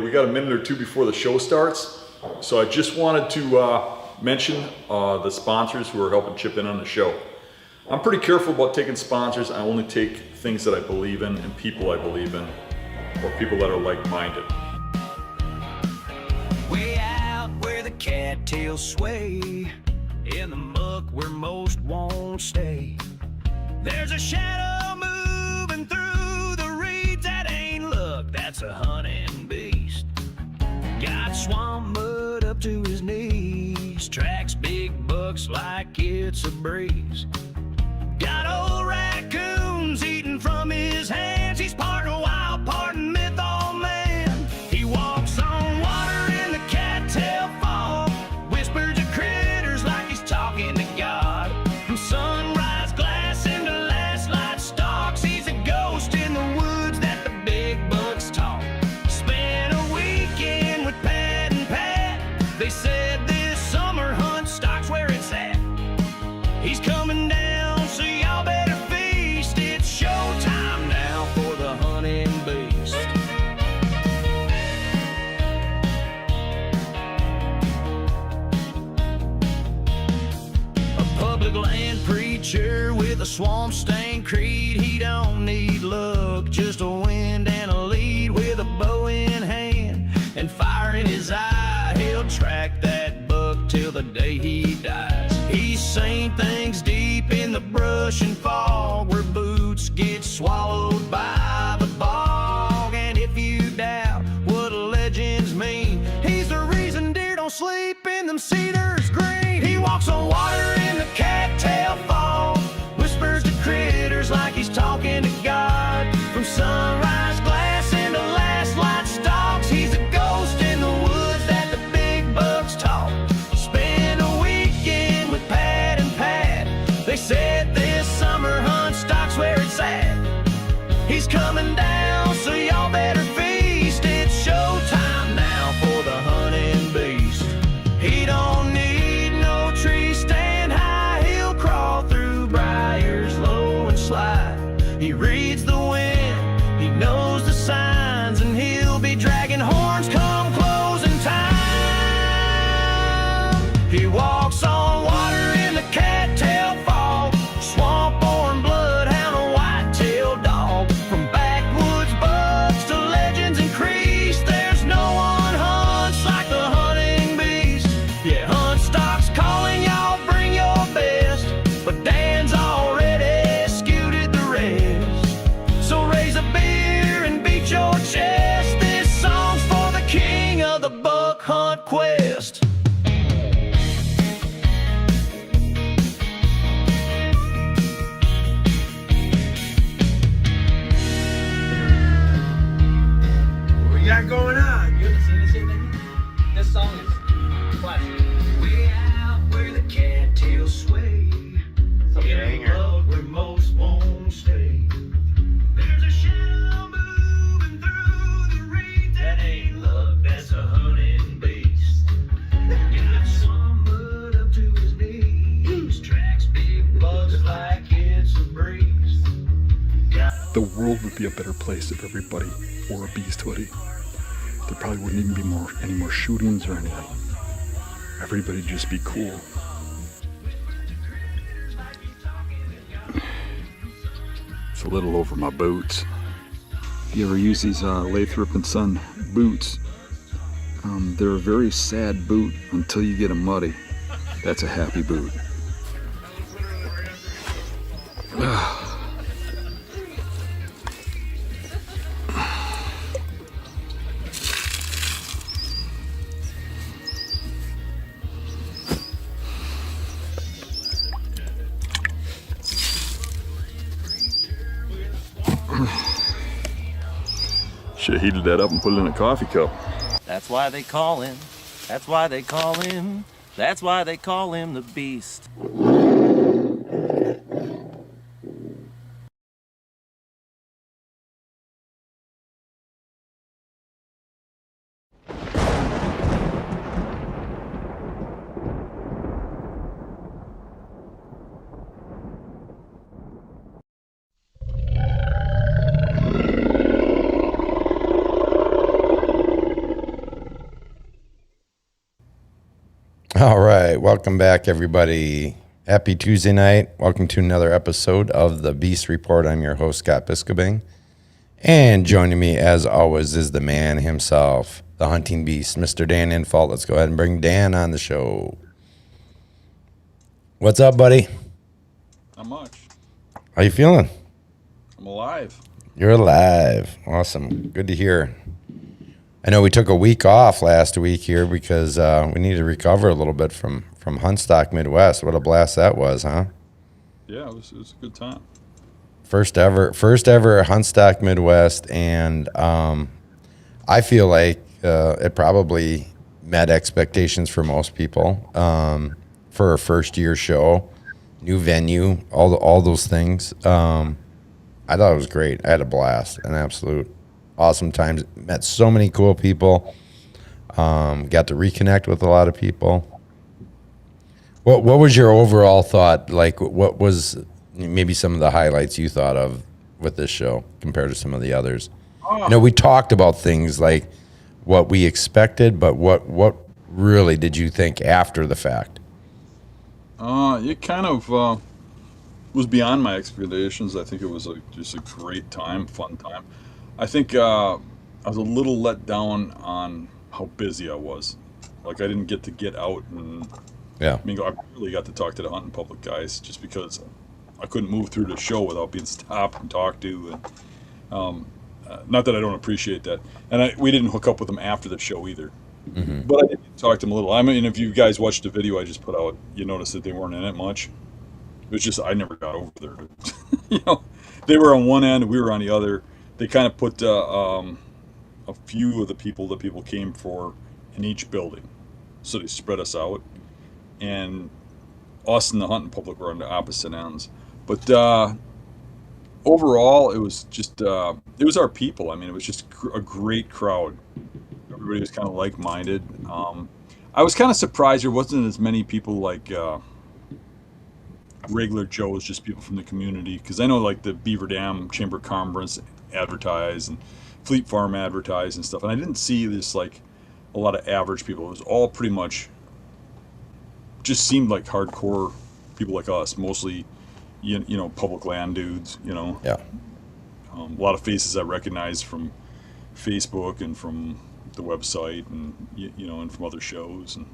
We got a minute or two before the show starts, so I just wanted to mention the sponsors who are helping chip in on the show. I'm pretty careful about taking sponsors. I only take things that I believe in and people I believe in, or people that are like-minded. Way out where the cattails sway, in the muck where most won't stay, there's a shadow moving through the reeds. That ain't luck, that's a hunting beast. Got swamp mud up to his knees, tracks big bucks like it's a breeze. Got old raccoons eating from his hands. He's part wild, part myth, oh man. He walks on water in the cattail fog, whispers of critters like he's talking to God. From sunrise glass into last light stalks, he's a ghost in the woods that the big bucks talk. Spent a weekend with Pat and Pat. They said this summer hunt stock's where it's at. He's coming down, so y'all better feast. It's showtime now for the hunting beast. A public land preacher with a swamp-stained creed. He don't need luck, just a wind and a lead. With a bow in hand and fire in his eye, he'll track that buck till the day he dies. He's seen things deep in the brush and fog, where boots get swallowed by the bog. And if you doubt what legends mean, he's the reason deer don't sleep in them cedars green. He walks on water in the cattail fog, whispers to critters like he's talking to God. From sunrise glass into last light stalks, he's a ghost in the woods that the big bucks talk. Spend a weekend with Pat and Pat. They said this summer hunt stock's where it's at. He's coming down, so y'all better feast. It's showtime now for the hunting beast. He don't need no tree stand high. He'll crawl through briars low and slide. He reads the wind, he knows the signs, and he'll be dragging horns come closing time. He walks on water in the cattail fog, swamp-born bloodhound, a white-tailed dog. From backwoods bucks to legends increased, there's no one hunts like the hunting beast. Yeah, hunt stock's calling, y'all bring your best, but Dan's already scooted the rest. So raise a beer and beat your chest. This song's for the king of the buck hunt quest. What we got going on? You haven't seen this yet, Nicky? This song is classic. Way out where the cattails sway, It's a in a banger. love where most won't stay. There's a shadow moving through the reeds. That ain't luck, that's a hunting beast. Got some mud up to his knees, tracks big bugs like it's a breeze. The world would be a better place if everybody wore a beast hoodie. There probably wouldn't even be any more shootings or anything. Everybody'd just be cool. It's a little over my boots. You ever use these Lathrop and Son boots? They're a very sad boot until you get them muddy. That's a happy boot. Should have heated that up and put it in a coffee cup. That's why they call him. That's why they call him. That's why they call him the Beast. All right, welcome back, everybody. Happy Tuesday night. Welcome to another episode of the Beast Report. I'm your host, Scott Biskobing. And joining me, as always, is the man himself, the hunting beast, Mr. Dan Infault. Let's go ahead and bring Dan on the show. What's up, buddy? Not much. How you feeling? I'm alive. You're alive. Awesome. Good to hear. I know we took a week off last week here because we needed to recover a little bit from Huntstock Midwest. What a blast that was, huh? Yeah, it was a good time. First ever Huntstock Midwest, and I feel like it probably met expectations for most people for a first year show, new venue, all those things. I thought it was great. I had a blast, an absolute awesome time. Met so many cool people. Got to reconnect with a lot of people. What was your overall thought? Like, what was maybe some of the highlights you thought of with this show compared to some of the others? You know, we talked about things like what we expected, but what really did you think after the fact? It kind of was beyond my expectations. I think it was just a great time, fun time. I think I was a little let down on how busy I was. Like, I didn't get out and Yeah. I mean, I really got to talk to the hunting public guys just because I couldn't move through the show without being stopped and talked to. And not that I don't appreciate that. And we didn't hook up with them after the show either. Mm-hmm. But I did talk to them a little. I mean, if you guys watched the video I just put out, you notice that they weren't in it much. It was just I never got over there. You know, they were on one end, we were on the other. They kind of put a few of the people that people came for in each building, so they spread us out, and us and the hunting public were on the opposite ends. But overall, it was just it was our people. I mean, it was just a great crowd. Everybody was kind of like-minded. I was kind of surprised there wasn't as many people like regular Joes, just people from the community. Because I know like the Beaver Dam Chamber Conference advertised and Fleet Farm advertised and stuff, and I didn't see this like a lot of average people. It was all pretty much just seemed like hardcore people like us, mostly you know public land dudes. You know, Yeah. a lot of faces I recognized from Facebook and from the website, and you know, and from other shows. And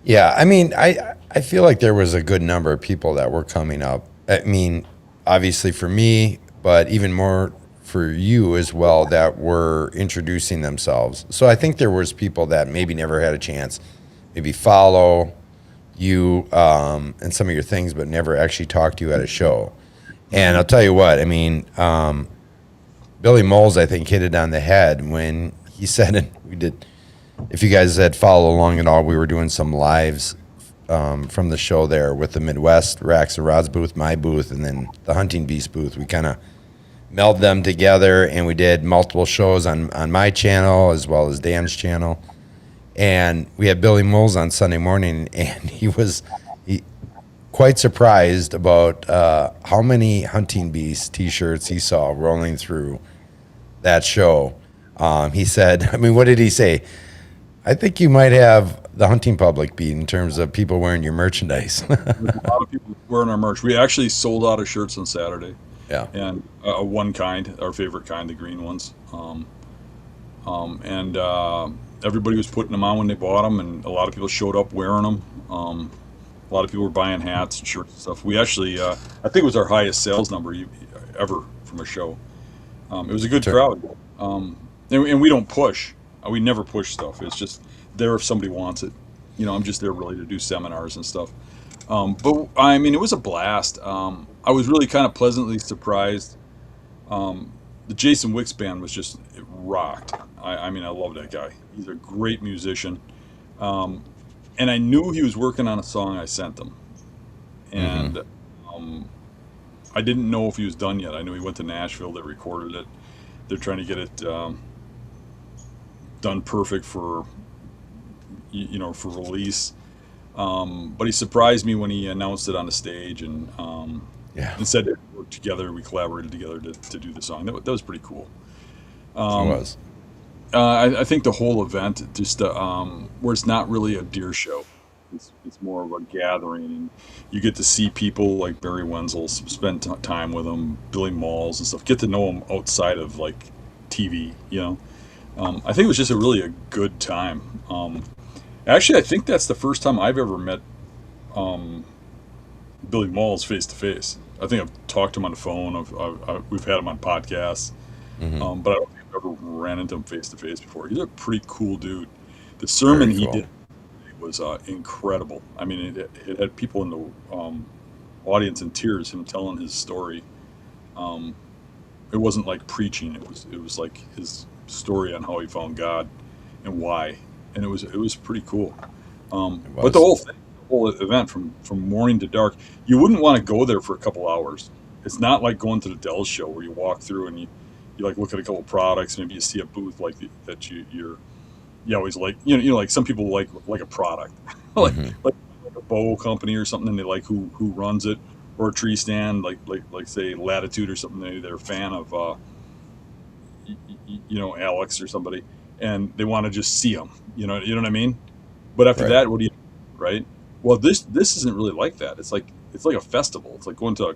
Yeah, I mean, I feel like there was a good number of people that were coming up. I mean, obviously for me, but even more for you as well, that were introducing themselves. So I think there was people that maybe never had a chance, maybe follow you and some of your things, but never actually talk to you at a show. And I'll tell you what, I mean, Billy Moles, I think, hit it on the head when he said, and we did, if you guys had followed along at all, we were doing some lives from the show there with the Midwest Racks and Rods booth, my booth, and then the Hunting Beast booth. We kind of melded them together, and we did multiple shows on my channel as well as Dan's channel. And we had Billy Moles on Sunday morning, and he was quite surprised about how many Hunting Beast t-shirts he saw rolling through that show. He said, I mean, what did he say? I think you might have the hunting public beat in terms of people wearing your merchandise. there's a lot of people wearing our merch. We actually sold out of shirts on Saturday. Yeah. And one kind, our favorite kind, the green ones. And everybody was putting them on when they bought them, and a lot of people showed up wearing them. A lot of people were buying hats and shirts and stuff. We actually, I think it was our highest sales number ever from a show. It was a good crowd. And we don't push. We never push stuff. It's just there if somebody wants it. You know, I'm just there really to do seminars and stuff. But I mean, it was a blast. I was really kind of pleasantly surprised. The Jason Wicks band was just, it rocked. I mean, I love that guy. He's a great musician. And I knew he was working on a song I sent him. And I didn't know if he was done yet. I knew he went to Nashville, they recorded it. They're trying to get it done perfect for, you know, for release. But he surprised me when he announced it on the stage, and and said that we worked together, we collaborated together to do the song. That was pretty cool. It was. I think the whole event, just where it's not really a deer show. It's more of a gathering, and you get to see people like Barry Wenzel, spend time with them, Billy Malls and stuff. Get to know them outside of like TV. I think it was just a good time. Actually, I think that's the first time I've ever met Billy Malls face to face. I think I've talked to him on the phone. We've had him on podcasts, but I don't think I've ever ran into him face to face before. He's a pretty cool dude. The sermon he did was incredible. I mean, it had people in the audience in tears. Him telling his story. It wasn't like preaching. It was like his story on how he found God and why, and it was pretty cool. But the whole event from morning to dark, you wouldn't want to go there for a couple hours. It's not like going to the Dell's show where you walk through and you like look at a couple products, maybe you see a booth like that you always like, like some people like a product like a bow company or something, and they like who runs it, or a tree stand like say Latitude or something. They're a fan of Alex or somebody, and they want to just see them, you know what I mean? But after that, what do you, right? Well, this isn't really like that. It's like a festival. It's like going to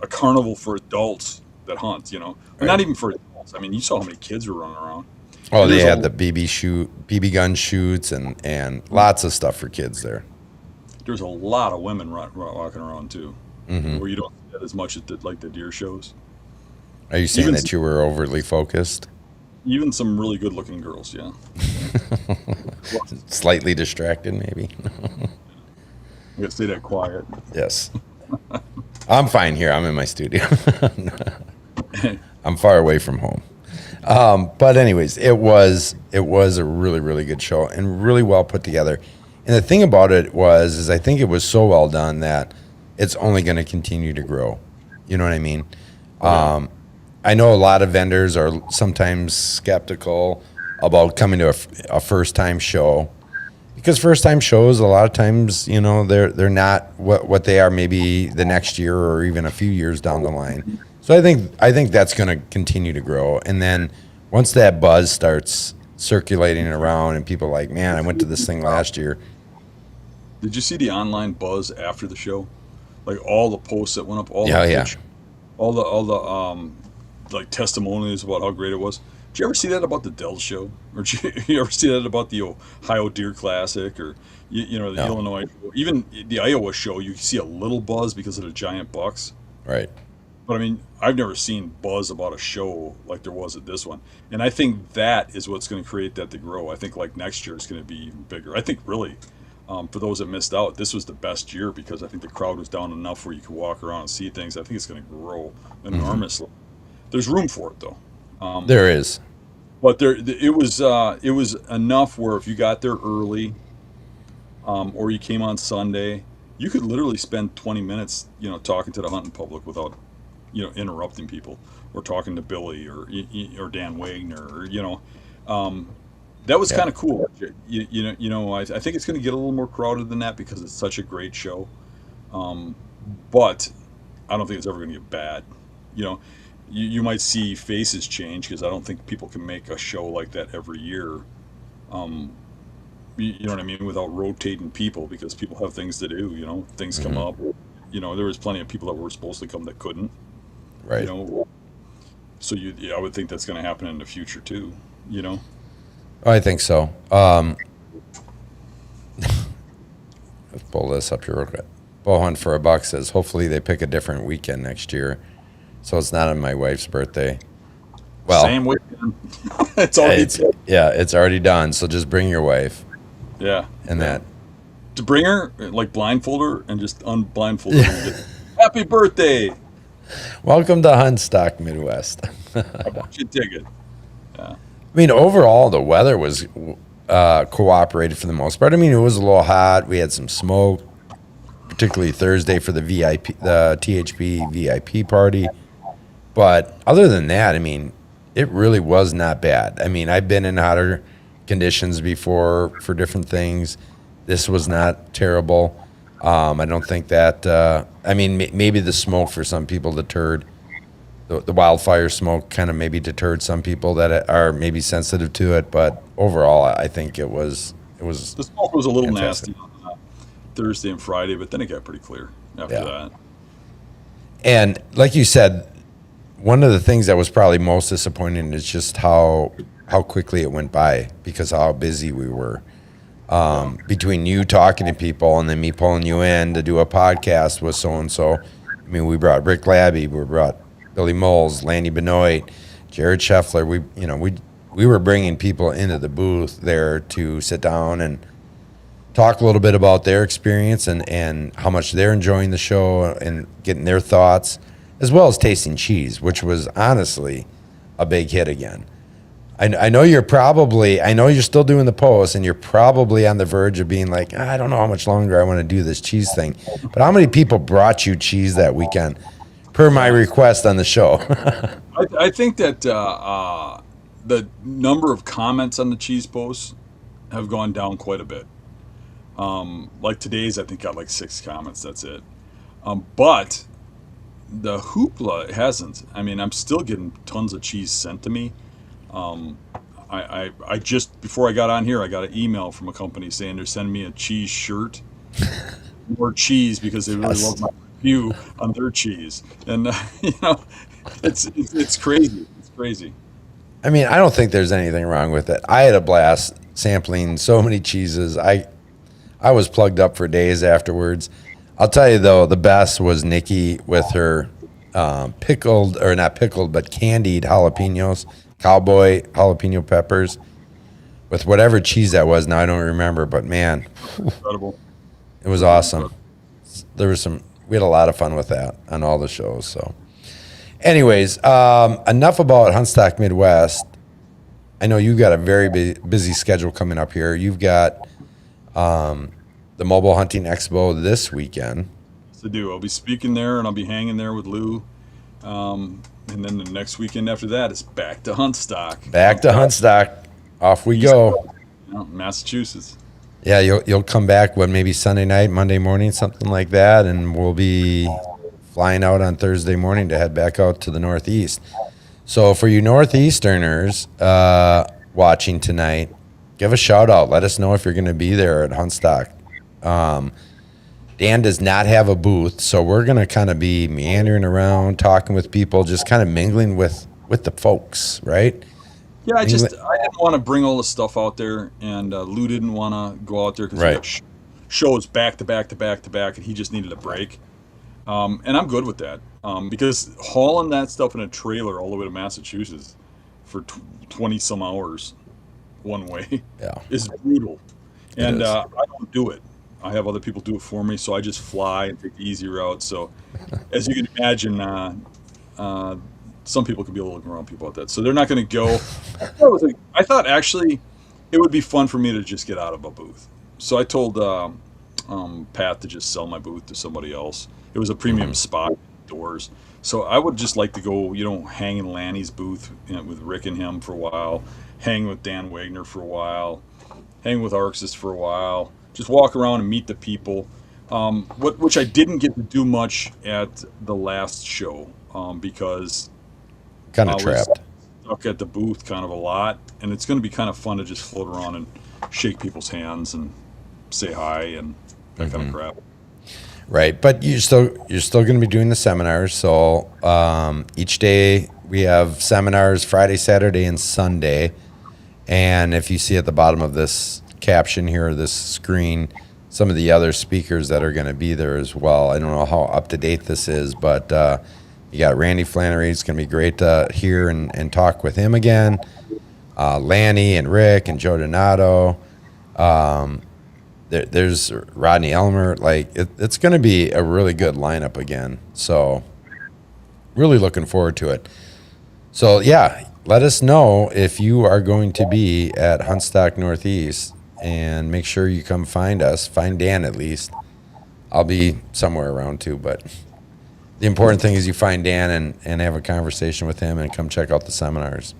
a carnival for adults that hunt, but not even for adults. I mean, you saw how many kids were running around. Oh, they had the BB gun shoots and lots of stuff for kids there. There's a lot of women walking around too, where you don't see that as much as the deer shows. Are you saying that you were overly focused? Even some really good-looking girls, yeah. Slightly distracted, maybe. I gotta stay that quiet. Yes. I'm fine here. I'm in my studio. I'm far away from home. But anyways, it was a really, really good show and really well put together. And the thing about it is I think it was so well done that it's only going to continue to grow. You know what I mean? Okay. I know a lot of vendors are sometimes skeptical about coming to a first-time show, because first-time shows a lot of times, they're not what they are maybe the next year or even a few years down the line. So I think that's going to continue to grow, and then once that buzz starts circulating around and people are like, man, I went to this thing last year. Did you see the online buzz after the show? Like all the posts that went up, all the like testimonials about how great it was. Did you ever see that about the Dell show? Or did you ever see that about the Ohio Deer Classic, or the Illinois, even the Iowa show? You see a little buzz because of the giant bucks. Right. But I mean, I've never seen buzz about a show like there was at this one. And I think that is what's going to create that to grow. I think like next year is going to be even bigger. I think really, for those that missed out, this was the best year because I think the crowd was down enough where you could walk around and see things. I think it's going to grow enormously. There's room for it though. There is. But it was enough where if you got there early, or you came on Sunday, you could literally spend 20 minutes, talking to the hunting public without, interrupting people, or talking to Billy or Dan Wagner, that was kind of cool. I think it's going to get a little more crowded than that because it's such a great show. But I don't think it's ever going to get bad. You might see faces change because I don't think people can make a show like that every year. You know what I mean? Without rotating people, because people have things to do. Things come up. There was plenty of people that were supposed to come that couldn't. Right. So I would think that's going to happen in the future too. I think so. Let's pull this up here real quick. Bowhunt for a Buck says, hopefully they pick a different weekend next year, so it's not on my wife's birthday. Well, same weekend. It's already done. So just bring your wife. Yeah. And that. To bring her, like blindfold her and just unblindfold her. And get, happy birthday. Welcome to Huntstock Midwest. I want you to dig it. Yeah. I mean, overall, the weather was cooperated for the most part. I mean, it was a little hot. We had some smoke, particularly Thursday for the THP VIP party. But other than that, I mean, it really was not bad. I mean, I've been in hotter conditions before for different things. This was not terrible. I don't think that, maybe the smoke for some people deterred. The wildfire smoke kind of maybe deterred some people that are maybe sensitive to it. But overall, I think it was the smoke was a little fantastic. nasty Thursday and Friday, but then it got pretty clear after Yeah. that. And like you said, one of the things that was probably most disappointing is just how quickly it went by because of how busy we were. Between you talking to people and then me pulling you in to do a podcast with so and so. I mean, we brought Rick Labby, we brought Billy Moles, Lanny Benoit, Jared Scheffler. We were bringing people into the booth there to sit down and talk a little bit about their experience and how much they're enjoying the show and getting their thoughts, as well as tasting cheese, which was honestly a big hit again. I know you're still doing the post and you're probably on the verge of being like, I don't know how much longer I want to do this cheese thing. But how many people brought you cheese that weekend per my request on the show? I think that the number of comments on the cheese posts have gone down quite a bit. Like today's, I think got like 6 comments. That's it. But the hoopla hasn't. I mean, I'm still getting tons of cheese sent to me. I just before I got on here, I got an email from a company saying they're sending me a cheese shirt, more cheese because they really love my review on their cheese, and it's crazy. It's crazy. I mean, I don't think there's anything wrong with it. I had a blast sampling so many cheeses. I was plugged up for days afterwards. I'll tell you though, the best was Nikki with her pickled, or not pickled, but candied jalapenos, cowboy jalapeno peppers with whatever cheese that was. Now I don't remember, but man, Incredible. it was awesome. We had a lot of fun with that on all the shows. So anyways, enough about Huntstock Midwest. I know you've got a very busy schedule coming up here. You've got the Mobile Hunting Expo this weekend. Yes, I do. I'll be speaking there, and I'll be hanging there with Lou. And then the next weekend after that is back to Huntstock. Back to Huntstock. Off we go. Massachusetts. Yeah, you'll come back, maybe Sunday night, Monday morning, something like that, and we'll be flying out on Thursday morning to head back out to the Northeast. So for you Northeasterners watching tonight, give a shout out. Let us know if you're going to be there at Huntstock. Dan does not have a booth, so we're going to kind of be meandering around, talking with people, just kind of mingling with the folks, right? Yeah, I didn't want to bring all the stuff out there, and Lou didn't want to go out there because he had shows back to back to back to back, and he just needed a break. And I'm good with that because hauling that stuff in a trailer all the way to Massachusetts for 20 some hours one way is brutal, and I don't do it. I have other people do it for me, so I just fly and take the easy route. So, as you can imagine, some people can be a little grown people at that. So they're not going to go. I thought actually it would be fun for me to just get out of a booth. So I told Pat to just sell my booth to somebody else. It was a premium spot doors. So I would just like to go, hang in Lanny's booth with Rick and him for a while, hang with Dan Wagner for a while, hang with Arxis for a while. Just walk around and meet the people, which I didn't get to do much at the last show because kind of I was trapped. Stuck at the booth kind of a lot, and it's going to be kind of fun to just float around and shake people's hands and say hi and that kind of crap. Right, but you're still going to be doing the seminars. So each day we have seminars Friday, Saturday, and Sunday. And if you see at the bottom of this caption here, this screen, some of the other speakers that are going to be there as well. I don't know how up to date this is, but you got Randy Flannery. It's going to be great to hear and talk with him again. Lanny and Rick and Joe Donato. There's Rodney Elmer. It's going to be a really good lineup again. So really looking forward to it. So yeah, let us know if you are going to be at Huntstock Northeast, and make sure you come find us. Find Dan at least. I'll be somewhere around too, but the important thing is you find Dan and have a conversation with him and come check out the seminars.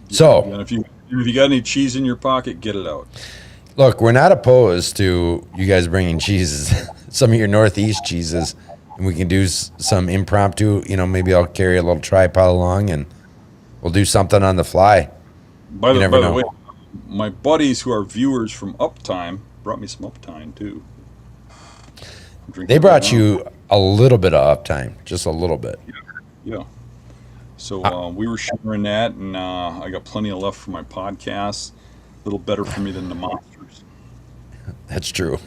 So, and if you got any cheese in your pocket, get it out. Look, we're not opposed to you guys bringing cheeses, some of your Northeast cheeses, and we can do some impromptu. Maybe I'll carry a little tripod along and we'll do something on the fly. By the way, my buddies who are viewers from Uptime brought me some Uptime too. I'm drinking They it right brought now. you a little bit of uptime, just a little bit. Yeah. So we were sharing that, and I got plenty of left for my podcast. A little better for me than the monsters. That's true.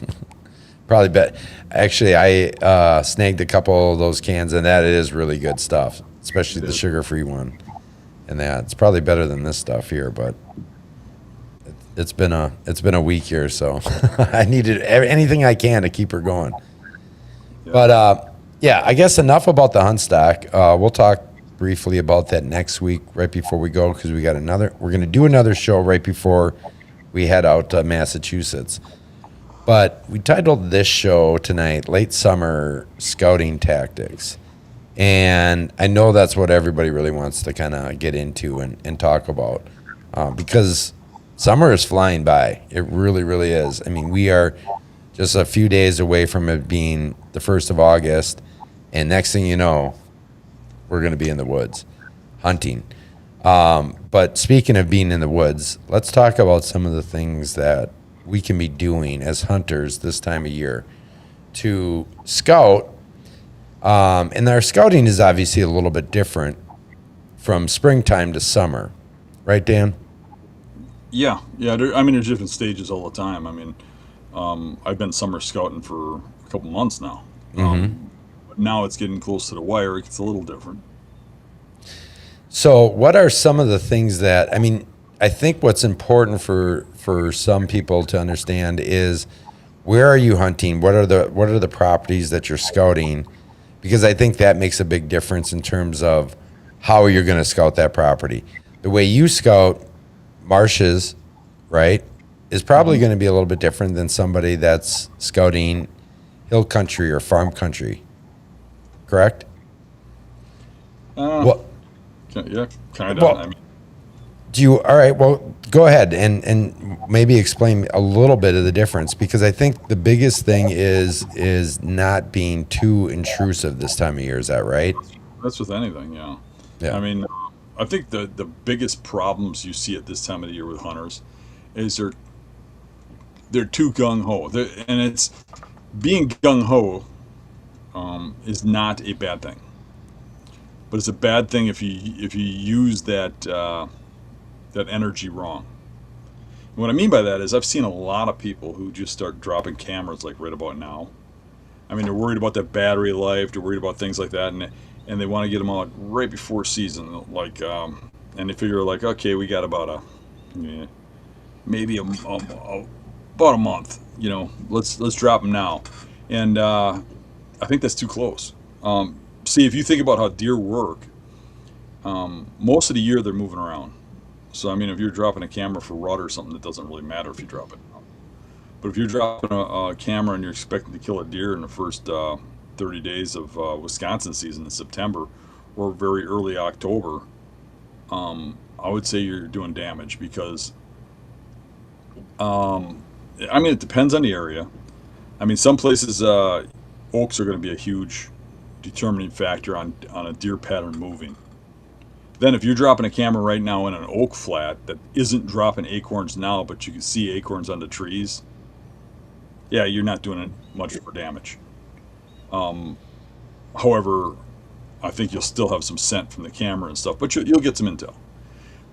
Probably bet. Actually, I snagged a couple of those cans, and that is really good stuff, especially It the is. sugar-free one. And that it's probably better than this stuff here, but it's been a week here, so I needed anything I can to keep her going. Yeah. But yeah, I guess enough about the hunt stock. We'll talk briefly about that next week, right before we go, because we're going to do another show right before we head out to Massachusetts. But we titled this show tonight "Late Summer Scouting Tactics," and I know that's what everybody really wants to kind of get into and talk about, because summer is flying by. It really, really is. I mean, we are just a few days away from it being the 1st of August, and next thing you know, we're going to be in the woods hunting. But speaking of being in the woods, let's talk about some of the things that we can be doing as hunters this time of year to scout. And our scouting is obviously a little bit different from springtime to summer, right, Dan? Yeah, yeah. I mean, there's different stages all the time. I mean, I've been summer scouting for a couple months now. But now it's getting close to the wire. It's a little different. So, what are some of the things that I think what's important for some people to understand is, where are you hunting? What are the properties that you're scouting? Because I think that makes a big difference in terms of how you're going to scout that property. The way you scout marshes, right, is probably going to be a little bit different than somebody that's scouting hill country or farm country. Correct? Well, Yeah, kind of. Well, I mean, all right, well, go ahead and maybe explain a little bit of the difference, because I think the biggest thing is not being too intrusive this time of year. Is that right? that's with anything. Yeah. Yeah. I mean, I think the biggest problems you see at this time of the year with hunters is they're too gung ho, and it's being gung ho is not a bad thing, but it's a bad thing if you use that energy wrong. And what I mean by that is I've seen a lot of people who just start dropping cameras like right about now. I mean, they're worried about that battery life, they're worried about things like that, and they want to get them out right before season, like, and they figure like, okay, we got about maybe about a month, let's drop them now, and I think that's too close. See, if you think about how deer work, most of the year they're moving around. So I mean, if you're dropping a camera for rut or something, it doesn't really matter if you drop it. But if you're dropping a camera and you're expecting to kill a deer in the first 30 days of Wisconsin season in September or very early October, I would say you're doing damage because, I mean, it depends on the area. I mean, some places oaks are going to be a huge determining factor on a deer pattern moving. Then if you're dropping a camera right now in an oak flat that isn't dropping acorns now, but you can see acorns on the trees, yeah, you're not doing it much for damage. However, I think you'll still have some scent from the camera and stuff, but you'll get some intel.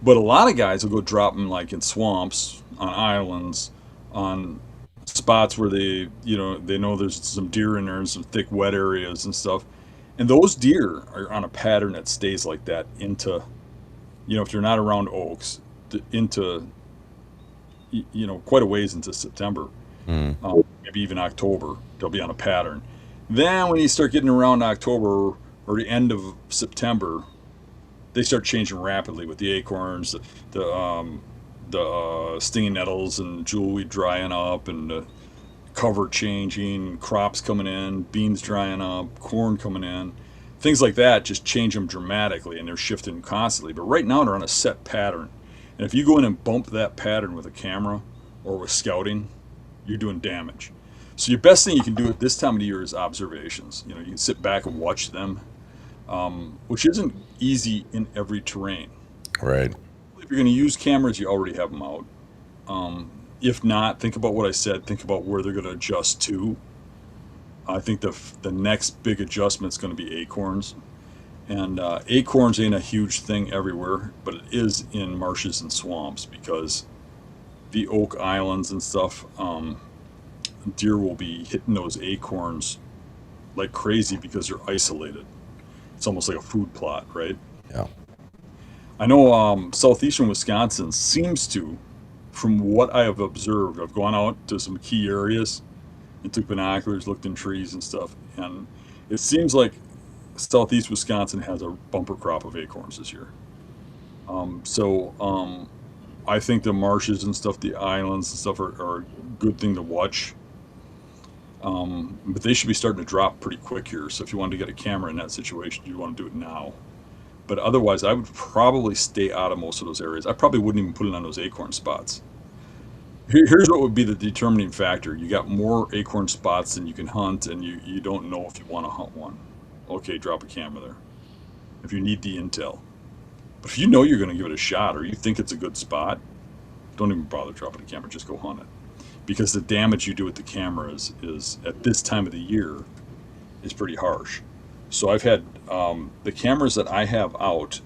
But a lot of guys will go drop them like in swamps, on islands, on spots where they know there's some deer in there and some thick wet areas and stuff. And those deer are on a pattern that stays like that into, if they're not around oaks, into, quite a ways into September, maybe even October, they'll be on a pattern. Then when you start getting around October or the end of September, they start changing rapidly with the acorns, the stinging nettles and jewelweed drying up and the cover changing, crops coming in, beans drying up, corn coming in, things like that just change them dramatically, and they're shifting constantly. But right now they're on a set pattern, and if you go in and bump that pattern with a camera or with scouting, you're doing damage. So your best thing you can do at this time of the year is observations. You can sit back and watch them, which isn't easy in every terrain. Right. If you're going to use cameras, you already have them out. If not, think about what I said. Think about where they're going to adjust to. I think the next big adjustment is going to be acorns. And acorns ain't a huge thing everywhere, but it is in marshes and swamps because the oak islands and stuff, deer will be hitting those acorns like crazy because they're isolated. It's almost like a food plot, right? Yeah. I know southeastern Wisconsin seems to, from what I have observed, I've gone out to some key areas and took binoculars, looked in trees and stuff, and it seems like southeast Wisconsin has a bumper crop of acorns this year. I think the marshes and stuff, the islands and stuff are a good thing to watch. But they should be starting to drop pretty quick here. So if you wanted to get a camera in that situation, you want to do it now. But otherwise, I would probably stay out of most of those areas. I probably wouldn't even put it on those acorn spots. Here's what would be the determining factor. You got more acorn spots than you can hunt, and you don't know if you want to hunt one. Okay, drop a camera there. If you need the intel. But if you know you're going to give it a shot or you think it's a good spot, don't even bother dropping a camera. Just go hunt it. Because the damage you do with the camera is at this time of the year is pretty harsh. So I've had the cameras that I have out,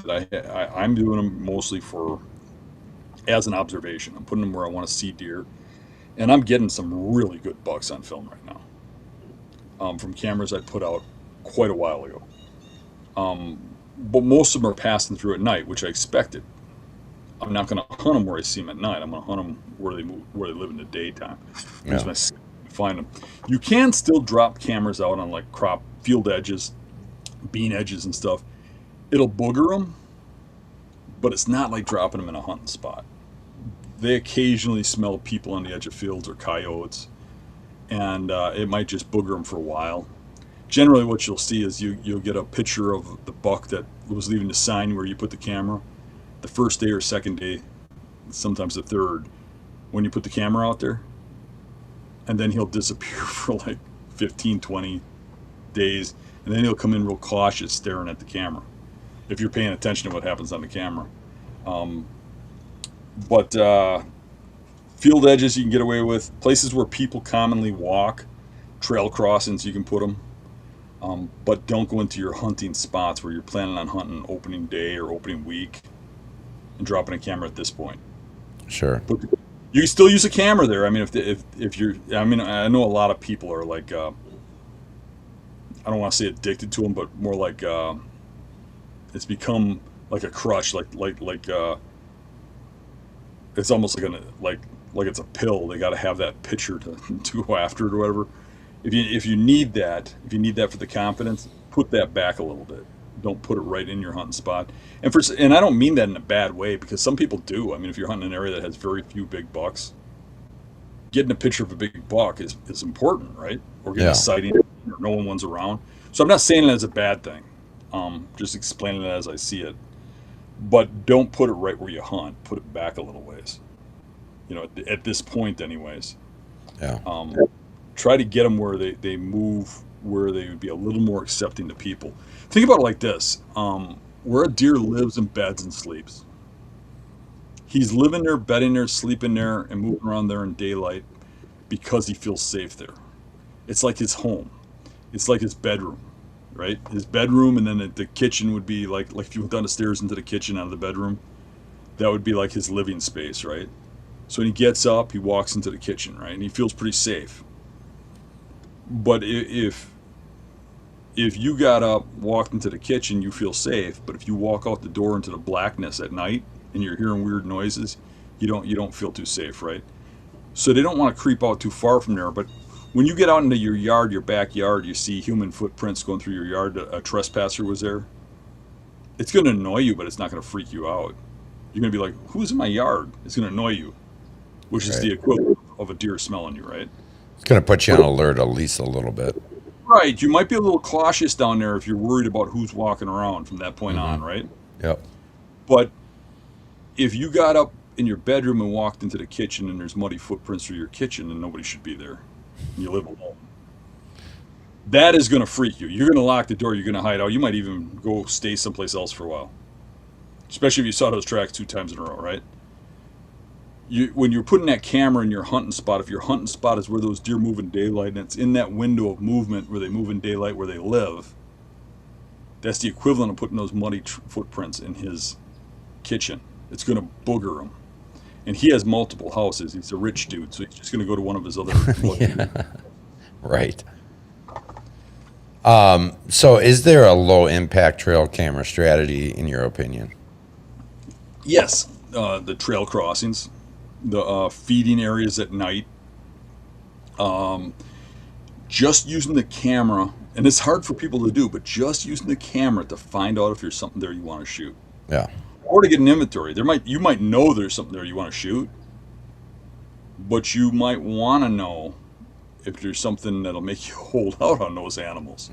that I'm doing them mostly for as an observation. I'm putting them where I want to see deer, and I'm getting some really good bucks on film right now from cameras I put out quite a while ago. But most of them are passing through at night, which I expected. I'm not going to hunt them where I see them at night. I'm going to hunt them where they live in the daytime. Yeah. Find them. You can still drop cameras out on like crop field edges, bean edges and stuff. It'll booger them, but it's not like dropping them in a hunting spot. They occasionally smell people on the edge of fields or coyotes, and it might just booger them for a while. Generally what you'll see is you'll get a picture of the buck that was leaving the sign where you put the camera the first day or second day, sometimes the third, when you put the camera out there, and then he'll disappear for like 15, 20 days, and then he'll come in real cautious staring at the camera if you're paying attention to what happens on the camera. But field edges you can get away with. Places where people commonly walk, trail crossings you can put them. But don't go into your hunting spots where you're planning on hunting opening day or opening week and dropping a camera at this point. Sure. But you can still use a camera there. I mean, if you're, I mean, I know a lot of people are like, I don't want to say addicted to them, but more like it's become like a crush, like it's almost like it's a pill. They got to have that picture to go after it or whatever. If you need that for the confidence, put that back a little bit. Don't put it right in your hunting spot. And I don't mean that in a bad way, because some people do. I mean, if you're hunting an area that has very few big bucks, getting a picture of a big buck is important, right? Or getting a sighting, or no one's around. So I'm not saying it as a bad thing. Just explaining it as I see it. But don't put it right where you hunt. Put it back a little ways. You know, at this point, anyways. Yeah. Try to get them where they move, where they would be a little more accepting to people. Think about it like this. Where a deer lives and beds and sleeps. He's living there, bedding there, sleeping there, and moving around there in daylight because he feels safe there. It's like his home. It's like his bedroom, right? His bedroom, and then the kitchen would be like if you went down the stairs into the kitchen out of the bedroom, that would be like his living space, right? So when he gets up, he walks into the kitchen, right? And he feels pretty safe. But if you got up, walked into the kitchen, you feel safe. But if you walk out the door into the blackness at night and you're hearing weird noises, you don't feel too safe, right? So they don't want to creep out too far from there. But when you get out into your yard, your backyard, you see human footprints going through your yard. A trespasser was there. It's going to annoy you, but it's not going to freak you out. You're going to be like, "Who's in my yard?" It's going to annoy you, which is the equivalent of a deer smelling you, right? It's going to put you on alert at least a little bit. Right. You might be a little cautious down there if you're worried about who's walking around from that point on, right? Yep. But if you got up in your bedroom and walked into the kitchen and there's muddy footprints through your kitchen, then nobody should be there. And you live alone. That is going to freak you. You're going to lock the door. You're going to hide out. You might even go stay someplace else for a while. Especially if you saw those tracks 2 times in a row, right? when you're putting that camera in your hunting spot, if your hunting spot is where those deer move in daylight, and it's in that window of movement where they move in daylight where they live, that's the equivalent of putting those muddy footprints in his kitchen. It's going to booger him. And he has multiple houses. He's a rich dude, so he's just going to go to one of his other. Right. So is there a low impact trail camera strategy in your opinion? Yes, the trail crossings, the feeding areas at night. Just using the camera, and it's hard for people to do, but just using the camera to find out if there's something there you want to shoot, Yeah. or to get an inventory. You might know there's something there you want to shoot, but you might want to know if there's something that'll make you hold out on those animals.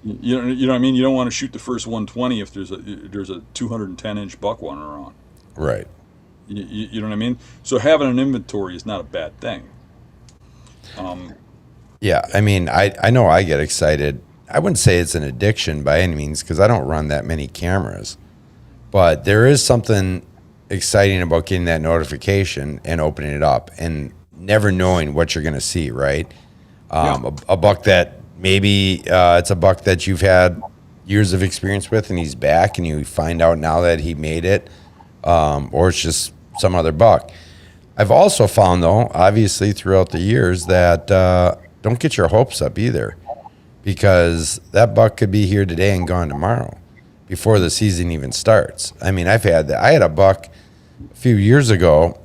You know what I mean? You don't want to shoot the first 120 if there's a 210-inch buck wandering around. Right. You know what I mean? So having an inventory is not a bad thing. Yeah. I mean, I know I get excited. I wouldn't say it's an addiction by any means because I don't run that many cameras, but there is something exciting about getting that notification and opening it up and never knowing what you're going to see, right? A buck that maybe it's a buck that you've had years of experience with and he's back and you find out now that he made it, or it's just some other buck. I've also found, though, obviously throughout the years that don't get your hopes up either, because that buck could be here today and gone tomorrow before the season even starts. I mean, I had a buck a few years ago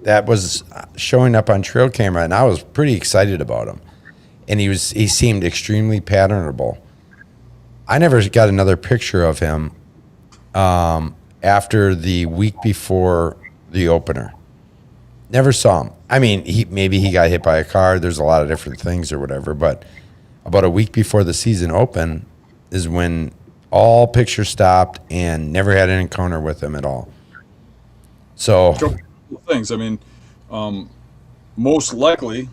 that was showing up on trail camera, and I was pretty excited about him. And he seemed extremely patternable. I never got another picture of him after the week before the opener. Never saw him. I mean, maybe he got hit by a car. There's a lot of different things or whatever, but about a week before the season opened is when all pictures stopped and never had an encounter with him at all. So, Couple things. I mean, most likely,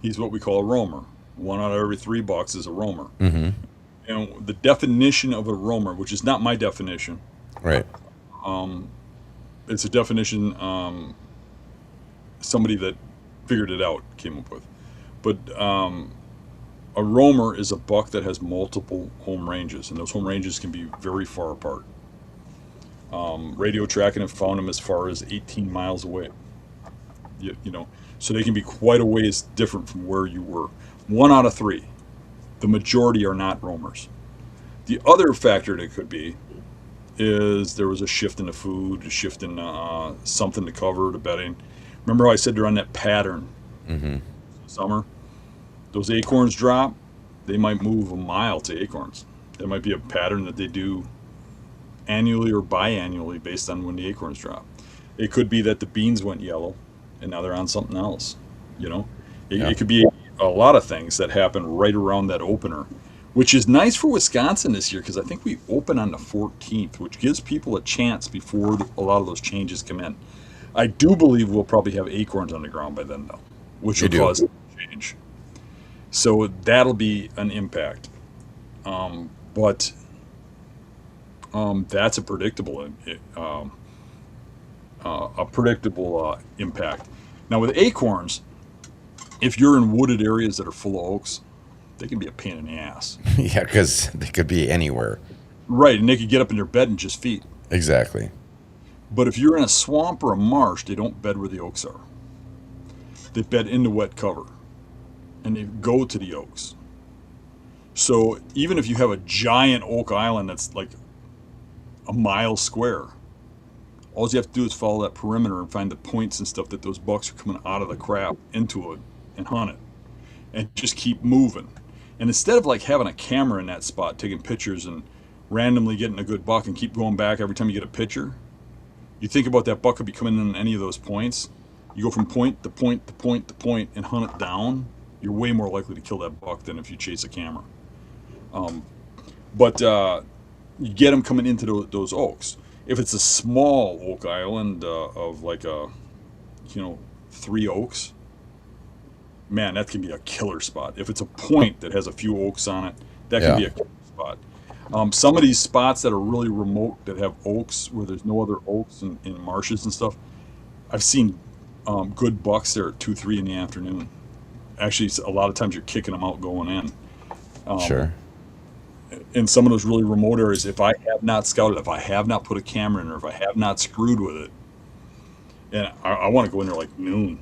he's what we call a roamer. 1 out of every 3 bucks is a roamer. mm-hmm. And the definition of a roamer, which is not my definition, Right. it's a definition somebody that figured it out came up with. But a roamer is a buck that has multiple home ranges, and those home ranges can be very far apart. Radio tracking have found them as far as 18 miles away. You know, so they can be quite a ways different from where you were. 1 out of 3. The majority are not roamers. The other factor that could be is there was a shift in the food, a shift in something to cover, the bedding. Remember how I said they're on that pattern? Mm-hmm. Summer, those acorns drop, they might move a mile to acorns. There might be a pattern that they do annually or biannually based on when the acorns drop. It could be that the beans went yellow and now they're on something else. You know, it could be a lot of things that happen right around that opener, which is nice for Wisconsin this year because I think we open on the 14th, which gives people a chance before a lot of those changes come in. I do believe we'll probably have acorns on the ground by then, though, which will cause a change. So that'll be an impact. But that's a predictable impact. Now with acorns, if you're in wooded areas that are full of oaks, they can be a pain in the ass. Yeah, because they could be anywhere. Right, and they could get up in your bed and just feed. Exactly. But if you're in a swamp or a marsh, they don't bed where the oaks are. They bed in the wet cover, and they go to the oaks. So even if you have a giant oak island that's like a mile square, all you have to do is follow that perimeter and find the points and stuff that those bucks are coming out of the crap into it and hunt it, and just keep moving. And instead of like having a camera in that spot, taking pictures and randomly getting a good buck and keep going back every time you get a picture, you think about that buck could be coming in on any of those points. You go from point to point to point to point and hunt it down, you're way more likely to kill that buck than if you chase a camera. But you get them coming into those oaks. If it's a small oak island of like 3 oaks, man, that can be a killer spot. If it's a point that has a few oaks on it, that can be a killer spot. Some of these spots that are really remote that have oaks where there's no other oaks in marshes and stuff, I've seen good bucks there at 2, 3 in the afternoon. Actually, a lot of times you're kicking them out going in. Sure. In some of those really remote areas, if I have not scouted, if I have not put a camera in, or if I have not screwed with it, and I want to go in there like noon.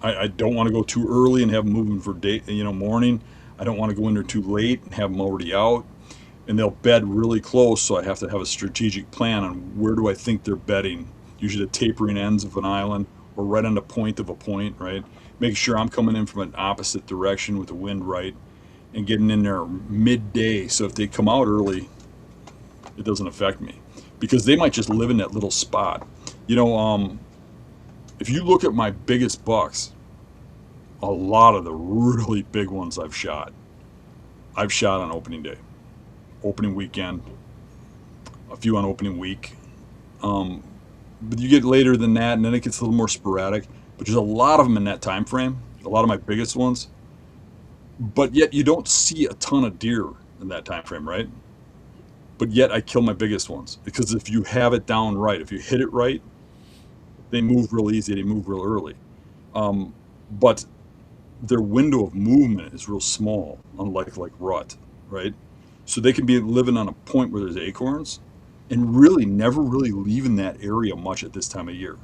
I don't want to go too early and have them moving for day, morning. I don't want to go in there too late and have them already out. And they'll bed really close, so I have to have a strategic plan on where do I think they're bedding. Usually the tapering ends of an island or right on the point of a point, right? Make sure I'm coming in from an opposite direction with the wind right and getting in there midday. So if they come out early, it doesn't affect me because they might just live in that little spot. If you look at my biggest bucks, a lot of the really big ones I've shot on opening day, opening weekend, a few on opening week. But you get later than that, and then it gets a little more sporadic. But there's a lot of them in that time frame, a lot of my biggest ones. But yet you don't see a ton of deer in that time frame, right? But yet I kill my biggest ones because if you have it down right, if you hit it right, they move real easy, they move real early. But their window of movement is real small, unlike like rut, right? So they can be living on a point where there's acorns and really never really leaving that area much at this time of year.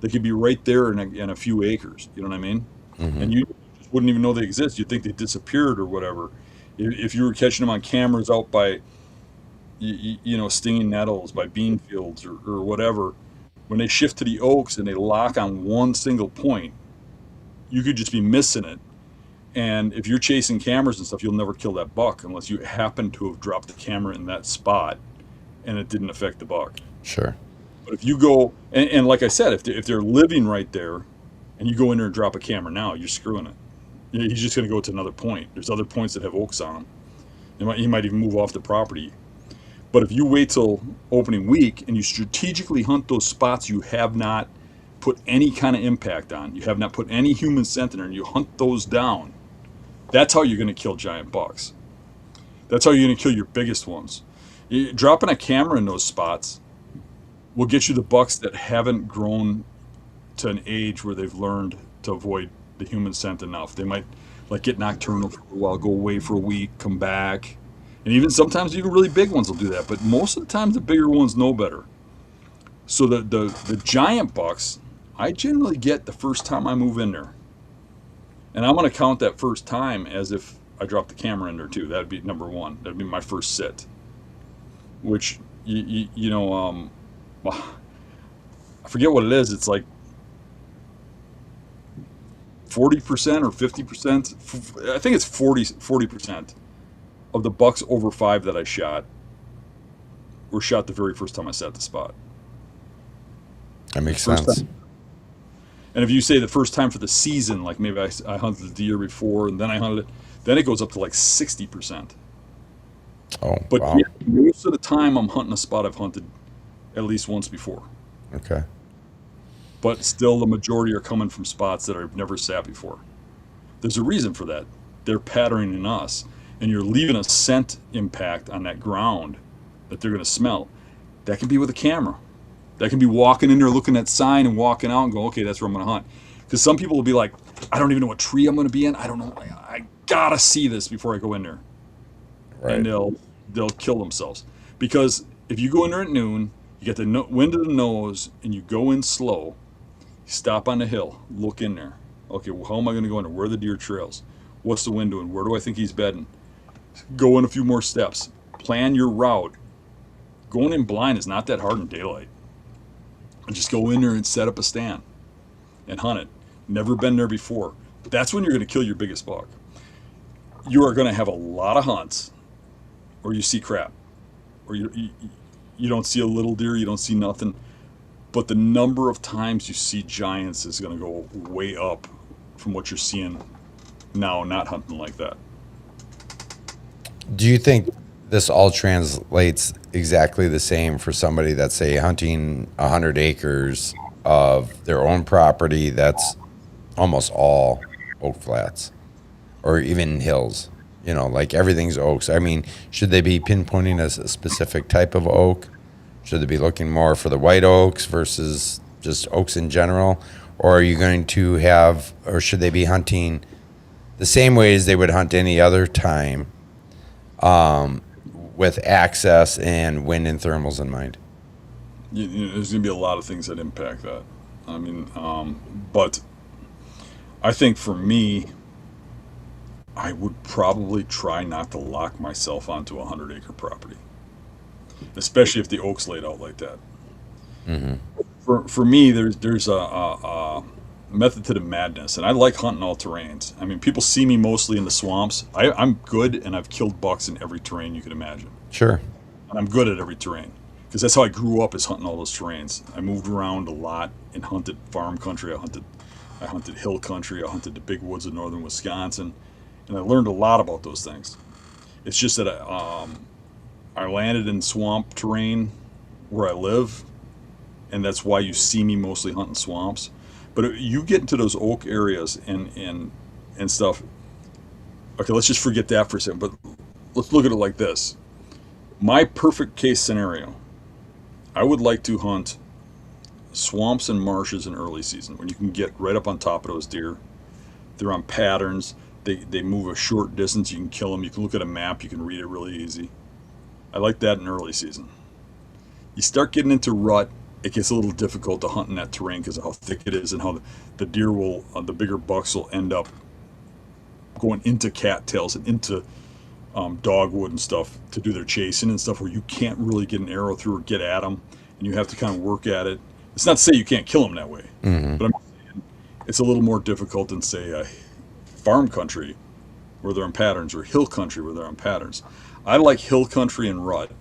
They could be right there in a few acres, you know what I mean? Mm-hmm. And you just wouldn't even know they exist. You'd think they disappeared or whatever. If you were catching them on cameras out by, stinging nettles, by bean fields or whatever, when they shift to the oaks and they lock on one single point, you could just be missing it. And if you're chasing cameras and stuff, you'll never kill that buck unless you happen to have dropped the camera in that spot and it didn't affect the buck. Sure. But if you go, and like I said, if they're living right there and you go in there and drop a camera now, you're screwing it. He's just going to go to another point. There's other points that have oaks on them. He might even move off the property. But if you wait till opening week and you strategically hunt those spots you have not put any kind of impact on, you have not put any human scent in there, and you hunt those down, that's how you're going to kill giant bucks. That's how you're going to kill your biggest ones. Dropping a camera in those spots will get you the bucks that haven't grown to an age where they've learned to avoid the human scent enough. They might get nocturnal for a while, go away for a week, come back. And even sometimes even really big ones will do that. But most of the time the bigger ones know better. So the giant bucks, I generally get the first time I move in there. And I'm going to count that first time as if I dropped the camera in there too. That'd be number one. That'd be my first sit. Which, well, I forget what it is. It's like 40% or 50%. I think it's 40% of the bucks over 5 that I shot were shot the very first time I sat the spot. That makes First sense. time. And if you say the first time for the season, like maybe I hunted the year before and then I hunted it, then it goes up to like 60%. Oh, But wow. yeah, most of the time I'm hunting a spot I've hunted at least once before. Okay. But still the majority are coming from spots that I've never sat before. There's a reason for that. They're patterning us. And you're leaving a scent impact on that ground that they're going to smell. That can be with a camera. That can be walking in there, looking at sign and walking out and go, okay, that's where I'm going to hunt. Because some people will be like, I don't even know what tree I'm going to be in. I don't know. I got to see this before I go in there. Right. And they'll kill themselves. Because if you go in there at noon, you get the wind of the nose, and you go in slow, stop on the hill, look in there. Okay, well, how am I going to go in there? Where are the deer trails? What's the wind doing? Where do I think he's bedding? Go in a few more steps. Plan your route. Going in blind is not that hard in daylight. And just go in there and set up a stand and hunt it. Never been there before. That's when you're going to kill your biggest buck. You are going to have a lot of hunts or you see crap. Or you don't see a little deer, you don't see nothing. But the number of times you see giants is going to go way up from what you're seeing now not hunting like that. Do you think this all translates exactly the same for somebody that's, say, hunting 100 acres of their own property that's almost all oak flats or even hills? Like everything's oaks. I mean, should they be pinpointing a specific type of oak? Should they be looking more for the white oaks versus just oaks in general, or are you going to have, or should they be hunting the same way as they would hunt any other time, with access and wind and thermals in mind? There's going to be a lot of things that impact that. I mean, but I think for me, I would probably try not to lock myself onto a 100-acre property, especially if the oak's laid out like that. For me, there's a method to the madness, and I like hunting all terrains. I mean, people see me mostly in the swamps. I'm good, and I've killed bucks in every terrain you can imagine. Sure. And I'm good at every terrain because that's how I grew up, is hunting all those terrains. I moved around a lot and hunted farm country. I hunted hill country. I hunted the big woods of northern Wisconsin, and I learned a lot about those things. It's just that I landed in swamp terrain where I live, and that's why you see me mostly hunting swamps. But you get into those oak areas and stuff. Okay, let's just forget that for a second. But let's look at it like this. My perfect case scenario, I would like to hunt swamps and marshes in early season when you can get right up on top of those deer. They're on patterns. They move a short distance. You can kill them. You can look at a map. You can read it really easy. I like that in early season. You start getting into rut, it gets a little difficult to hunt in that terrain because of how thick it is and how the deer will, the bigger bucks will end up going into cattails and into dogwood and stuff to do their chasing and stuff, where you can't really get an arrow through or get at them, and you have to kind of work at it. It's not to say you can't kill them that way, but I'm saying it's a little more difficult than, say, farm country where they're in patterns, or hill country where they're in patterns. I like hill country and rut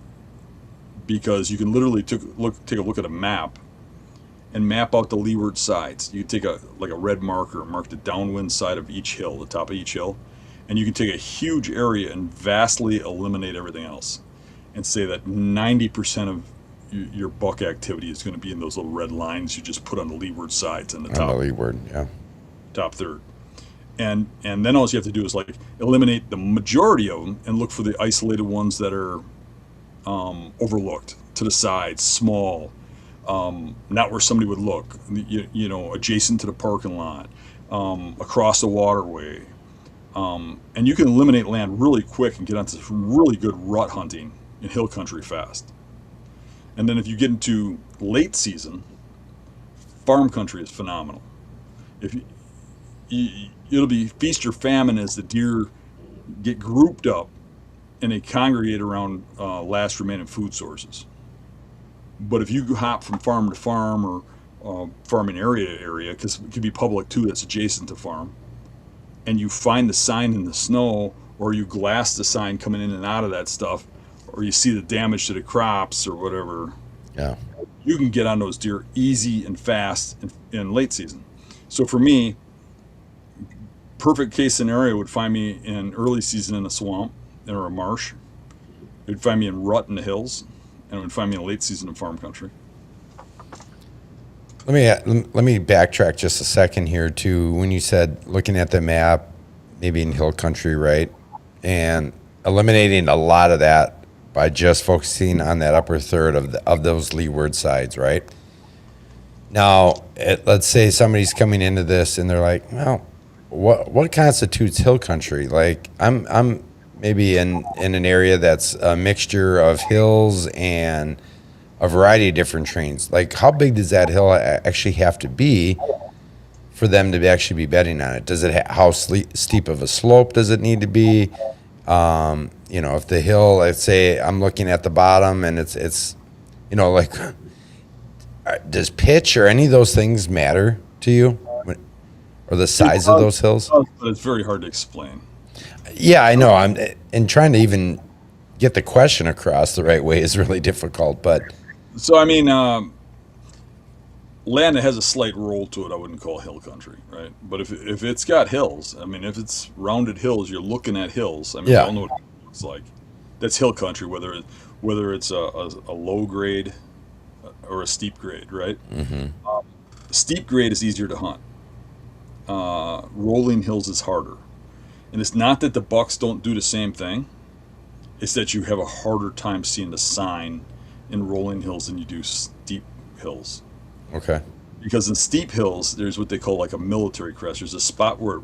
because you can literally take a look at a map and map out the leeward sides. You can take a red marker and mark the downwind side of each hill, the top of each hill, and you can take a huge area and vastly eliminate everything else, and say that 90% of your buck activity is going to be in those little red lines you just put on the leeward sides and the top. On the leeward, yeah. Top third. And then all you have to do is like eliminate the majority of them and look for the isolated ones that are overlooked, to the sides, small, not where somebody would look, you know, adjacent to the parking lot, across the waterway. And you can eliminate land really quick and get onto some really good rut hunting in hill country fast. And then if you get into late season, farm country is phenomenal. It'll be feast or famine as the deer get grouped up and they congregate around last remaining food sources. But if you hop from farm to farm, or farming area to area, because it could be public too that's adjacent to farm, and you find the sign in the snow, or you glass the sign coming in and out of that stuff, or you see the damage to the crops or whatever, Yeah. you can get on those deer easy and fast in late season. So for me, perfect case scenario would find me in early season in a swamp or a marsh. It would find me in rut in the hills, and it would find me in late season in farm country. Let me backtrack just a second here to when you said looking at the map, maybe in hill country, right, and eliminating a lot of that by just focusing on that upper third of those leeward sides, right? Now, let's say somebody's coming into this and they're like, well, what constitutes hill country? Like, I'm maybe in an area that's a mixture of hills and a variety of different terrains. Like, how big does that hill actually have to be for them to actually be betting on it? Does it how steep of a slope does it need to be? You know, if the hill, let's say I'm looking at the bottom and it's you know, like, does pitch or any of those things matter to you, or the size of those hills? But it's very hard to explain. Yeah, I know. And trying to even get the question across the right way is really difficult. But So I mean, land that has a slight roll to it, I wouldn't call hill country, right? But if it's got hills, I mean, if it's rounded hills, you're looking at hills. I mean, Yeah. we all know what it looks like. That's hill country, whether it's a low grade or a steep grade, right? Steep grade is easier to hunt. Rolling hills is harder. And it's not that the bucks don't do the same thing. It's that you have a harder time seeing the sign in rolling hills than you do steep hills. okay, Because in steep hills, there's what they call like a military crest. There's a spot where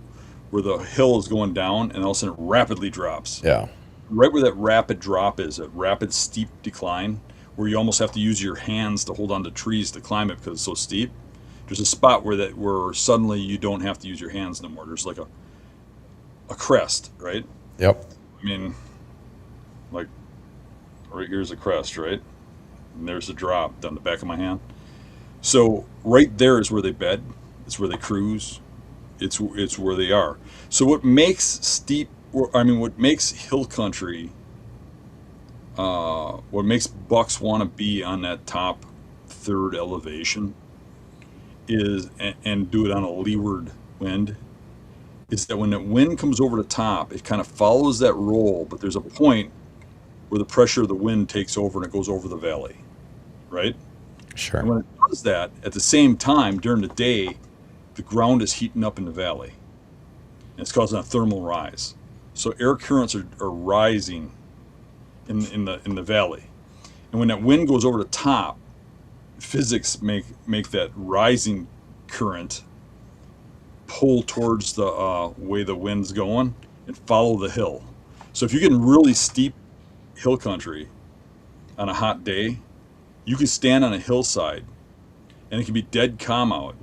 the hill is going down, and all of a sudden it rapidly drops. Yeah. Right where that rapid drop is, a rapid steep decline, where you almost have to use your hands to hold on to trees to climb it because it's so steep. There's a spot where suddenly you don't have to use your hands no more. There's like a crest, right? Yep. I mean, like right here's a crest, right? And there's a drop down the back of my hand. So right there is where they bed. It's where they cruise. It's where they are. So what makes what makes hill country, what makes bucks want to be on that top third elevation is, and do it on a leeward wind, is that when the wind comes over the top, it kind of follows that roll, but there's a point where the pressure of the wind takes over and it goes over the valley, right? Sure. And when it does that, at the same time, during the day, the ground is heating up in the valley. And it's causing a thermal rise. So air currents are rising in the valley. And when that wind goes over the top, physics make that rising current pull towards the way the wind's going and follow the hill. So if you get in really steep hill country on a hot day, you can stand on a hillside and it can be dead calm out,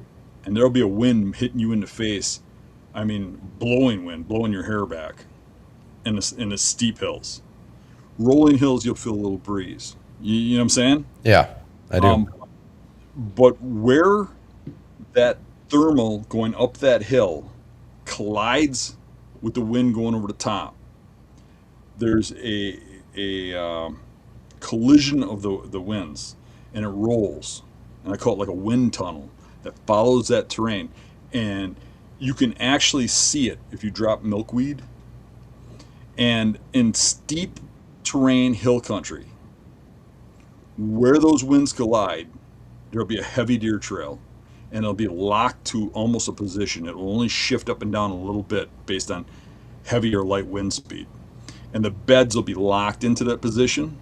and there'll be a wind hitting you in the face. I mean, blowing wind, blowing your hair back in the steep hills. Rolling hills, you'll feel a little breeze. You know what I'm saying? Yeah, I do. But where that thermal going up that hill collides with the wind going over the top, there's a collision of the winds, and it rolls. And I call it like a wind tunnel that follows that terrain. And you can actually see it if you drop milkweed. And in steep terrain hill country, where those winds collide, there'll be a heavy deer trail, and it'll be locked to almost a position. It will only shift up and down a little bit based on heavy or light wind speed. And the beds will be locked into that position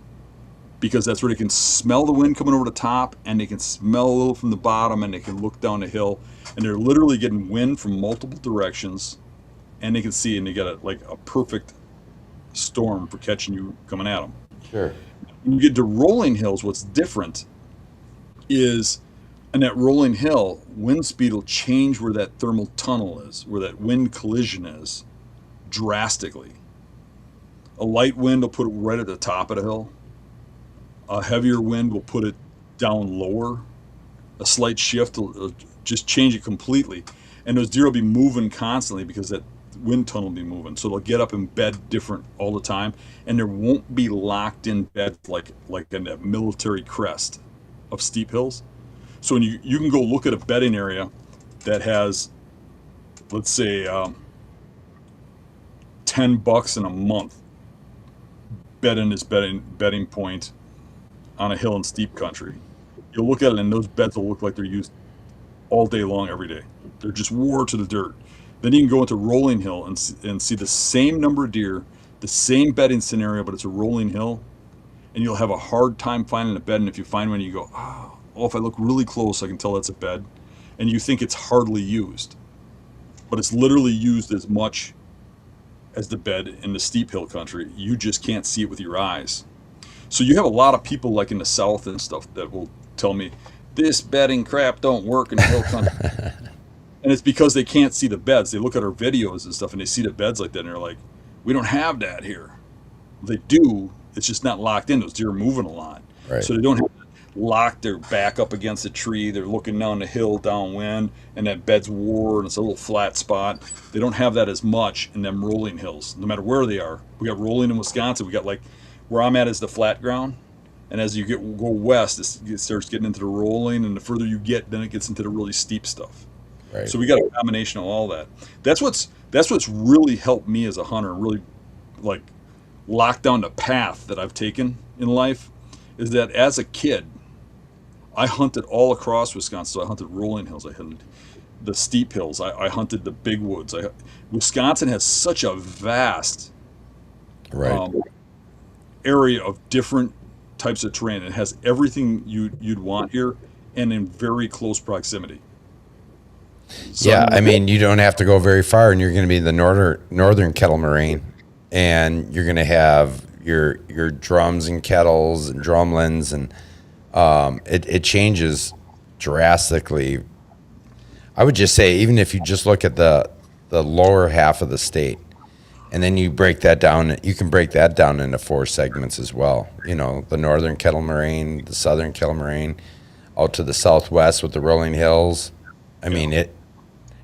because that's where they can smell the wind coming over the top, and they can smell a little from the bottom, and they can look down the hill, and they're literally getting wind from multiple directions, and they can see, and they get like a perfect storm for catching you coming at them. Sure. When you get to rolling hills, what's different is in that rolling hill, wind speed will change where that thermal tunnel is, where that wind collision is, drastically. A light wind will put it right at the top of the hill. A heavier wind will put it down lower. A slight shift will just change it completely. And those deer will be moving constantly because that wind tunnel will be moving. So they'll get up in bed different all the time. And there won't be locked in bed like in a military crest of steep hills. So when you can go look at a bedding area that has, let's say, 10 bucks in a month bed in this bedding point on a hill in steep country. You'll look at it and those beds will look like they're used all day long, every day. They're just wore to the dirt. Then you can go into rolling hill and see the same number of deer, the same bedding scenario, but it's a rolling hill, and you'll have a hard time finding a bed. And if you find one, you go, oh, if I look really close, I can tell that's a bed. And you think it's hardly used, but it's literally used as much as the bed in the steep hill country. You just can't see it with your eyes. So you have a lot of people like in the South and stuff that will tell me, this bedding crap don't work in the hill country. And it's because they can't see the beds. They look at our videos and stuff and they see the beds like that and they're like, we don't have that here. They do, it's just not locked in. Those deer are moving a lot. Right. So they don't have to lock their back up against a tree. They're looking down the hill downwind and that bed's wore and it's a little flat spot. They don't have that as much in them rolling hills, no matter where they are. We got rolling in Wisconsin. We got like, where I'm at is the flat ground. And as you go west, it starts getting into the rolling, and the further you get, then it gets into the really steep stuff. Right. So we got a combination of all that. That's what's really helped me as a hunter, really like lock down the path that I've taken in life, is that as a kid, I hunted all across Wisconsin. So I hunted rolling hills, I hunted the steep hills, I hunted the big woods. Wisconsin has such a vast Right. Area of different types of terrain. It has everything you'd want here, and in very close proximity. So, Yeah, I mean, you don't have to go very far, and you're going to be in the northern kettle moraine, and you're going to have your drums and kettles and drumlins, and it changes drastically. I would just say, even if you just look at the lower half of the state, and then you break that down, you can break that down into 4 segments as well. You know, the northern kettle moraine, the southern kettle moraine, out to the southwest with the rolling hills. I mean, it.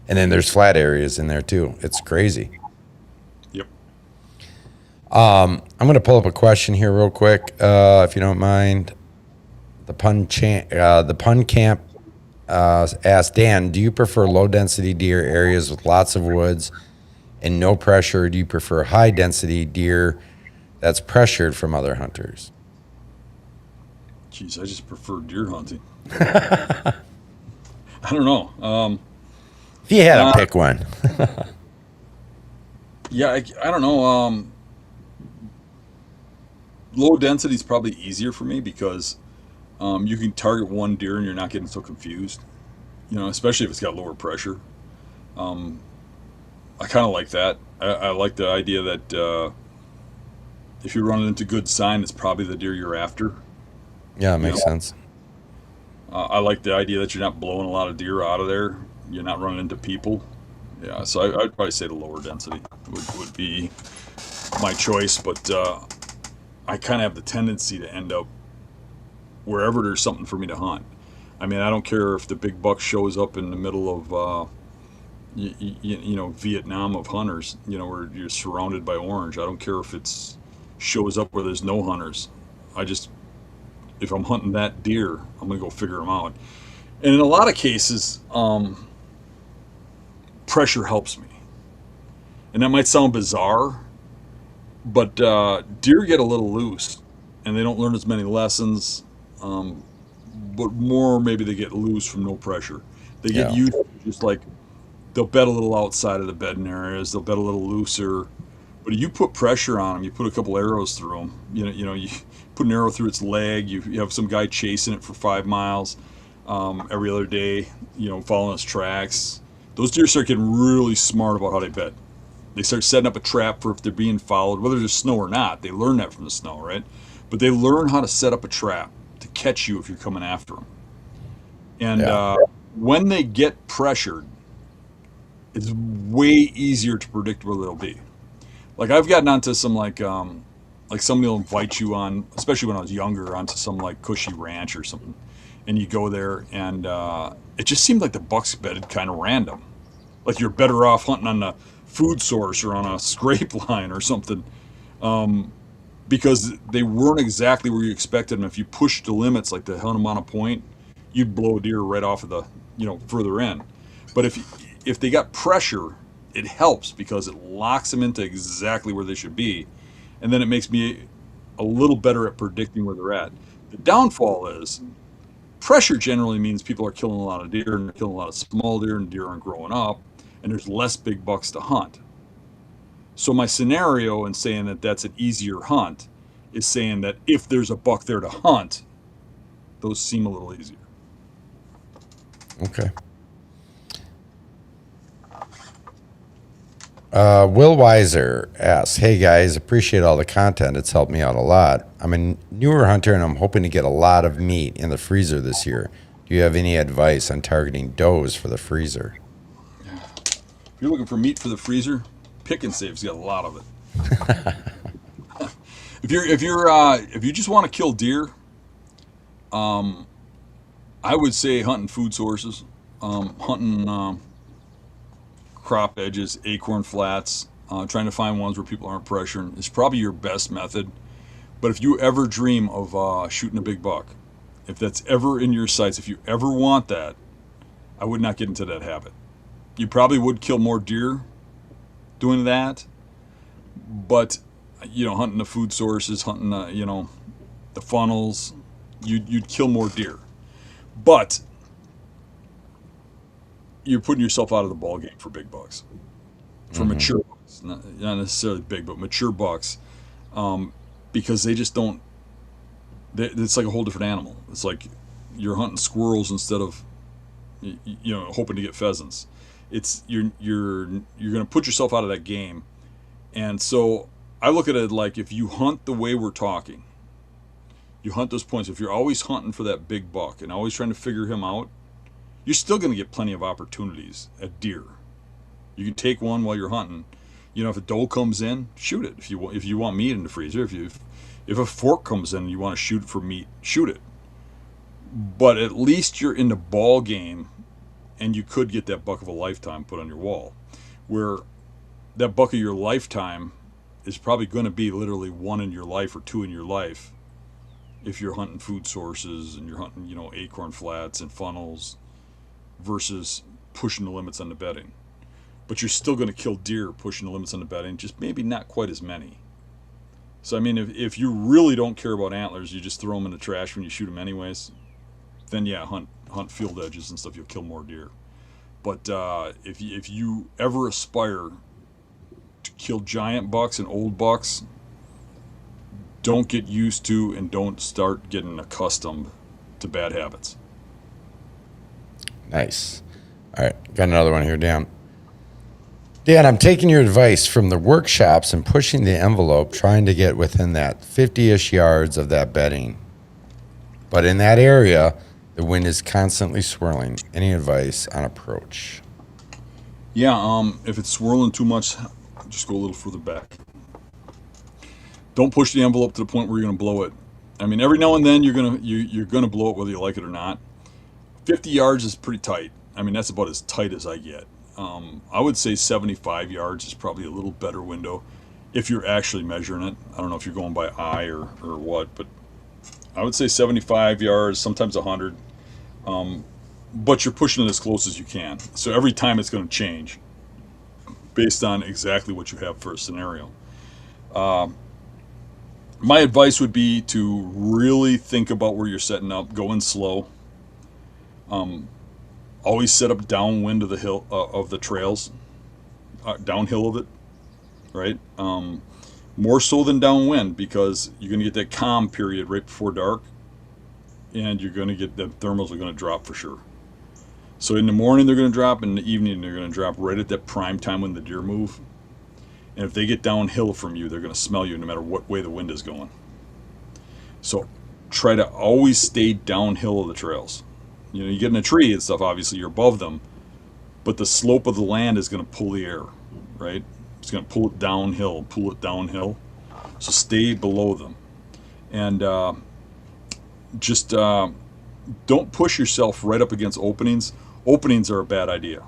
And then there's flat areas in there too. It's crazy. Yep. I'm going to pull up a question here real quick, if you don't mind. The pun camp asked, Dan, do you prefer low density deer areas with lots of woods and no pressure? Or do you prefer high density deer that's pressured from other hunters? Jeez, I just prefer deer hunting. I don't know. If you had to pick one. Yeah, I don't know. Low density is probably easier for me because you can target one deer and you're not getting so confused. You know, especially if it's got lower pressure. I kind of like that. I like the idea that if you're running into good sign, it's probably the deer you're after. Yeah, it makes sense. I like the idea that you're not blowing a lot of deer out of there. You're not running into people. Yeah, so I'd probably say the lower density would be my choice, but I kind of have the tendency to end up wherever there's something for me to hunt. I mean, I don't care if the big buck shows up in the middle of, you know, Vietnam of hunters, you know, where you're surrounded by orange. I don't care if it's shows up where there's no hunters. If I'm hunting that deer, I'm going to go figure them out. And in a lot of cases, pressure helps me. And that might sound bizarre, but deer get a little loose and they don't learn as many lessons, but more maybe they get loose from no pressure. They get used to just like, they'll bed a little outside of the bedding areas, they'll bed a little looser. But if you put pressure on them, you put a couple arrows through them, you put an arrow through its leg, you have some guy chasing it for 5 miles every other day, you know, following its tracks. Those deer start getting really smart about how they bed. They start setting up a trap for if they're being followed, whether there's snow or not. They learn that from the snow, right? But they learn how to set up a trap to catch you if you're coming after them. And when they get pressured, it's way easier to predict where they'll be. Like I've gotten onto some like somebody will invite you on, especially when I was younger, onto some like cushy ranch or something, and you go there and it just seemed like the bucks bedded kind of random. Like you're better off hunting on the food source or on a scrape line or something, because they weren't exactly where you expected them. If you pushed the limits, like the hunt them on a point, you'd blow a deer right off of the, you know, further in. But if they got pressure, it helps because it locks them into exactly where they should be, and then it makes me a little better at predicting where they're at. The downfall is pressure generally means people are killing a lot of deer and they're killing a lot of small deer and deer aren't growing up, and there's less big bucks to hunt. So my scenario in saying that that's an easier hunt is saying that if there's a buck there to hunt, those seem a little easier. Okay. Will Weiser asks, hey guys, appreciate all the content. It's helped me out a lot. I'm a newer hunter and I'm hoping to get a lot of meat in the freezer this year. Do you have any advice on targeting does for the freezer? If you're looking for meat for the freezer, Pick and Save's got a lot of it. If you just want to kill deer, I would say hunting food sources, hunting crop edges, acorn flats, trying to find ones where people aren't pressuring is probably your best method. But if you ever dream of shooting a big buck, if that's ever in your sights, if you ever want that, I would not get into that habit. You probably would kill more deer doing that, but you know, hunting the food sources, hunting the funnels, you'd kill more deer. But you're putting yourself out of the ball game for big bucks, for mature bucks, not necessarily big, but mature bucks, because they just don't. It's like a whole different animal. It's like you're hunting squirrels instead of hoping to get pheasants. It's you're going to put yourself out of that game. And so I look at it like, if you hunt the way we're talking, you hunt those points. If you're always hunting for that big buck and always trying to figure him out, you're still going to get plenty of opportunities at deer. You can take one while you're hunting. If a doe comes in, shoot it. If you want meat in the freezer, if a fork comes in and you want to shoot it for meat, shoot it. But at least you're in the ball game, and you could get that buck of a lifetime put on your wall, where that buck of your lifetime is probably going to be literally one in your life or two in your life, if you're hunting food sources and you're hunting, acorn flats and funnels, versus pushing the limits on the bedding. But you're still going to kill deer pushing the limits on the bedding, just maybe not quite as many. So, I mean, if you really don't care about antlers, you just throw them in the trash when you shoot them anyways, then yeah, hunt field edges and stuff, you'll kill more deer. But if you ever aspire to kill giant bucks and old bucks, don't get used to and don't start getting accustomed to bad habits. Nice. All right, got another one here, Dan. Dan, I'm taking your advice from the workshops and pushing the envelope, trying to get within that 50-ish yards of that bedding. But in that area, the wind is constantly swirling. Any advice on approach? Yeah, if it's swirling too much, just go a little further back. Don't push the envelope to the point where you're going to blow it. I mean, every now and then you're gonna blow it whether you like it or not. 50 yards is pretty tight. I mean, that's about as tight as I get. I would say 75 yards is probably a little better window if you're actually measuring it. I don't know if you're going by eye or what, but I would say 75 yards, sometimes 100. But you're pushing it as close as you can. So every time it's going to change based on exactly what you have for a scenario. My advice would be to really think about where you're setting up, go in slow. Always set up downwind of the hill of the trails, downhill of it, right? More so than downwind, because you're going to get that calm period right before dark, and you're going to get the thermals are going to drop for sure. So in the morning they're going to drop, in the evening they're going to drop right at that prime time when the deer move. And if they get downhill from you, they're going to smell you no matter what way the wind is going. So try to always stay downhill of the trails. You get in a tree and stuff, obviously you're above them, but the slope of the land is going to pull the air, right? It's going to pull it downhill. So stay below them. And just don't push yourself right up against openings. Openings are a bad idea.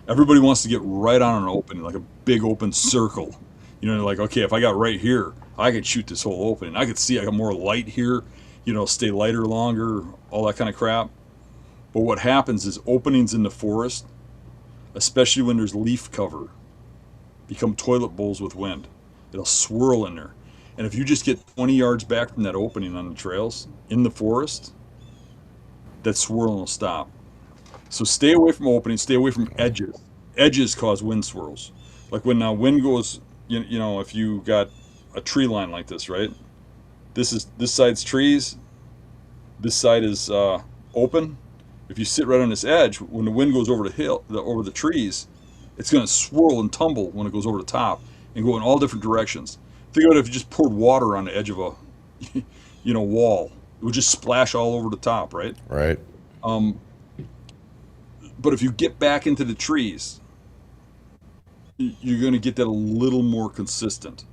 Everybody wants to get right on an opening, like a big open circle. Like, okay, if I got right here, I could shoot this whole opening. I could see I got more light here, stay lighter longer, all that kind of crap. But what happens is openings in the forest, especially when there's leaf cover, become toilet bowls with wind. It'll swirl in there. And if you just get 20 yards back from that opening on the trails in the forest, that swirling will stop. So stay away from openings, stay away from edges. Edges cause wind swirls. Like when wind goes, if you got a tree line like this, right? This side's trees, this side is open. If you sit right on this edge, when the wind goes over the hill, over the trees, it's going to swirl and tumble when it goes over the top and go in all different directions. Think about it if you just poured water on the edge of a, wall. It would just splash all over the top, right? Right. But if you get back into the trees, you're going to get that a little more consistent.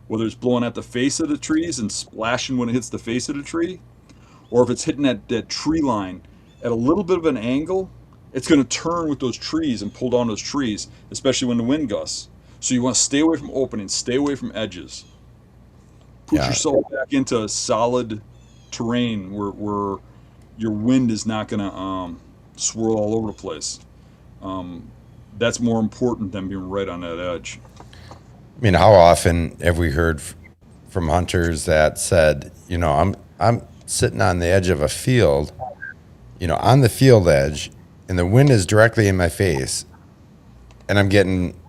Whether it's blowing at the face of the trees and splashing when it hits the face of the tree, or if it's hitting that tree line at a little bit of an angle, it's going to turn with those trees and pull down those trees, especially when the wind gusts. So you want to stay away from openings, stay away from edges. Put yourself back into solid terrain where your wind is not going to swirl all over the place. That's more important than being right on that edge. I mean, how often have we heard from hunters that said, I'm sitting on the edge of a field, on the field edge, and the wind is directly in my face, and I'm getting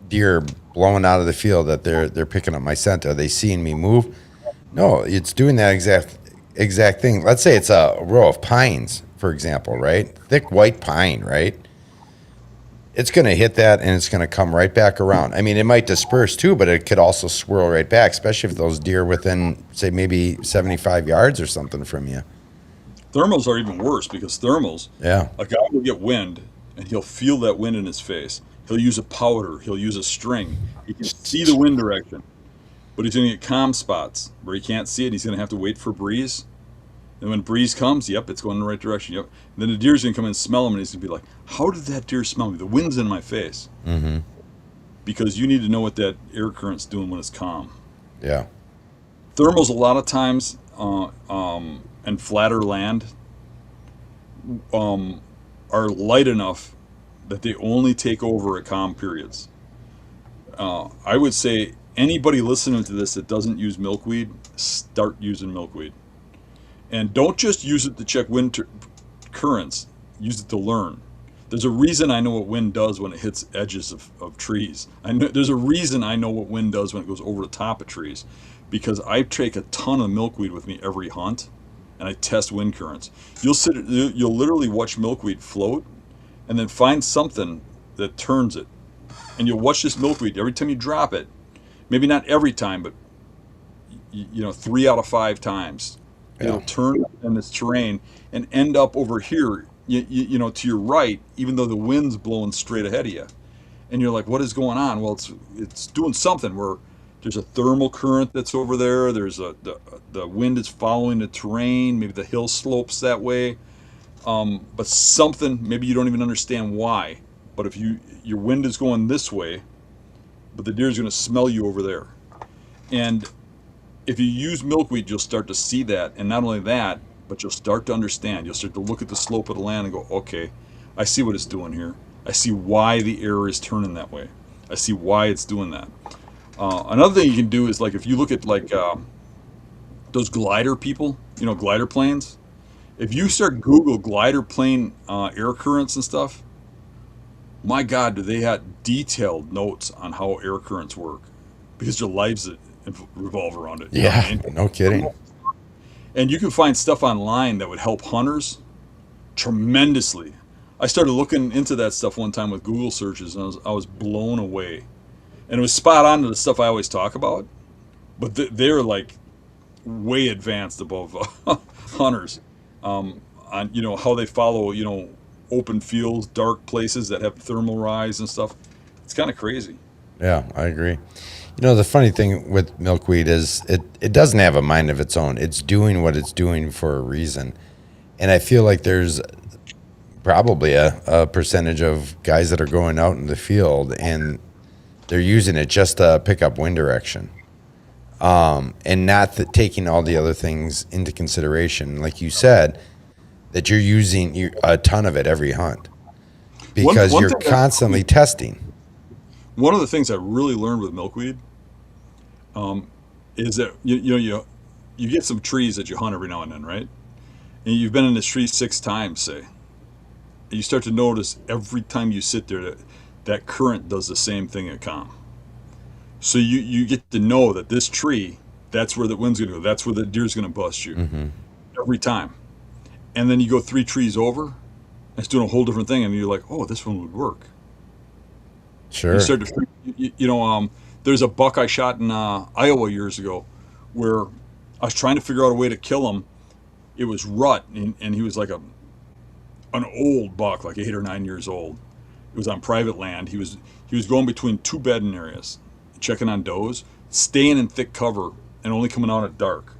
deer blowing out of the field that they're picking up my scent. Are they seeing me move? No, it's doing that exact thing. Let's say it's a row of pines, for example, right? Thick white pine, right? It's going to hit that and it's going to come right back around. I mean, it might disperse too, but it could also swirl right back, especially if those deer within, say, maybe 75 yards or something from you. Thermals are even worse because thermals, Yeah. a guy will get wind and he'll feel that wind in his face. He'll use a powder, he'll use a string. He can see the wind direction, but he's going to get calm spots where he can't see it. He's going to have to wait for breeze. And when breeze comes, yep, it's going in the right direction. Yep. And then the deer's going to come in and smell him, and he's going to be like, how did that deer smell me? The wind's in my face. Mm-hmm. Because you need to know what that air current's doing when it's calm. Yeah. Thermals, a lot of times, and flatter land, are light enough that they only take over at calm periods. I would say anybody listening to this that doesn't use milkweed, start using milkweed. And don't just use it to check wind currents, use it to learn. There's a reason I know what wind does when it hits edges of trees. There's a reason I know what wind does when it goes over the top of trees, because I take a ton of milkweed with me every hunt, and I test wind currents. You'll literally watch milkweed float, and then find something that turns it. And you'll watch this milkweed every time you drop it. Maybe not every time, but 3 out of 5 times. Yeah. It'll turn in this terrain and end up over here, to your right, even though the wind's blowing straight ahead of you. And you're like, what is going on? Well, it's doing something where there's a thermal current that's over there. There's the wind is following the terrain. Maybe the hill slopes that way. But something, maybe you don't even understand why. But if your wind is going this way, but the deer's going to smell you over there. And if you use milkweed, you'll start to see that. And not only that, but you'll start to understand. You'll start to look at the slope of the land and go, okay, I see what it's doing here. I see why the air is turning that way. I see why it's doing that. Another thing you can do is, like, if you look at those glider people, glider planes. If you start Google glider plane air currents and stuff, my God, do they have detailed notes on how air currents work, because their lives revolve around it. Yeah, no kidding. And you can find stuff online that would help hunters tremendously. I started looking into that stuff one time with Google searches, and I was blown away. And it was spot on to the stuff I always talk about, but they're like way advanced above hunters on how they follow open fields, dark places that have thermal rise and stuff. It's kind of crazy. Yeah, I agree. The funny thing with milkweed is it doesn't have a mind of its own. It's doing what it's doing for a reason. And I feel like there's probably a percentage of guys that are going out in the field and they're using it just to pick up wind direction. And not taking all the other things into consideration. Like you said, that you're using a ton of it every hunt because One you're thing constantly testing. One of the things I really learned with milkweed is that you get some trees that you hunt every now and then, right? And you've been in this tree 6 times, say. And you start to notice every time you sit there that current does the same thing at calm. So you get to know that this tree, that's where the wind's going to go. That's where the deer's going to bust you every time. And then you go 3 trees over, and it's doing a whole different thing, and you're like, oh, this one would work. Sure. You start to, there's a buck I shot in Iowa years ago, where I was trying to figure out a way to kill him. It was rut, and he was like an old buck, like 8 or 9 years old. It was on private land. He was going between 2 bedding areas, checking on does, staying in thick cover, and only coming out at dark.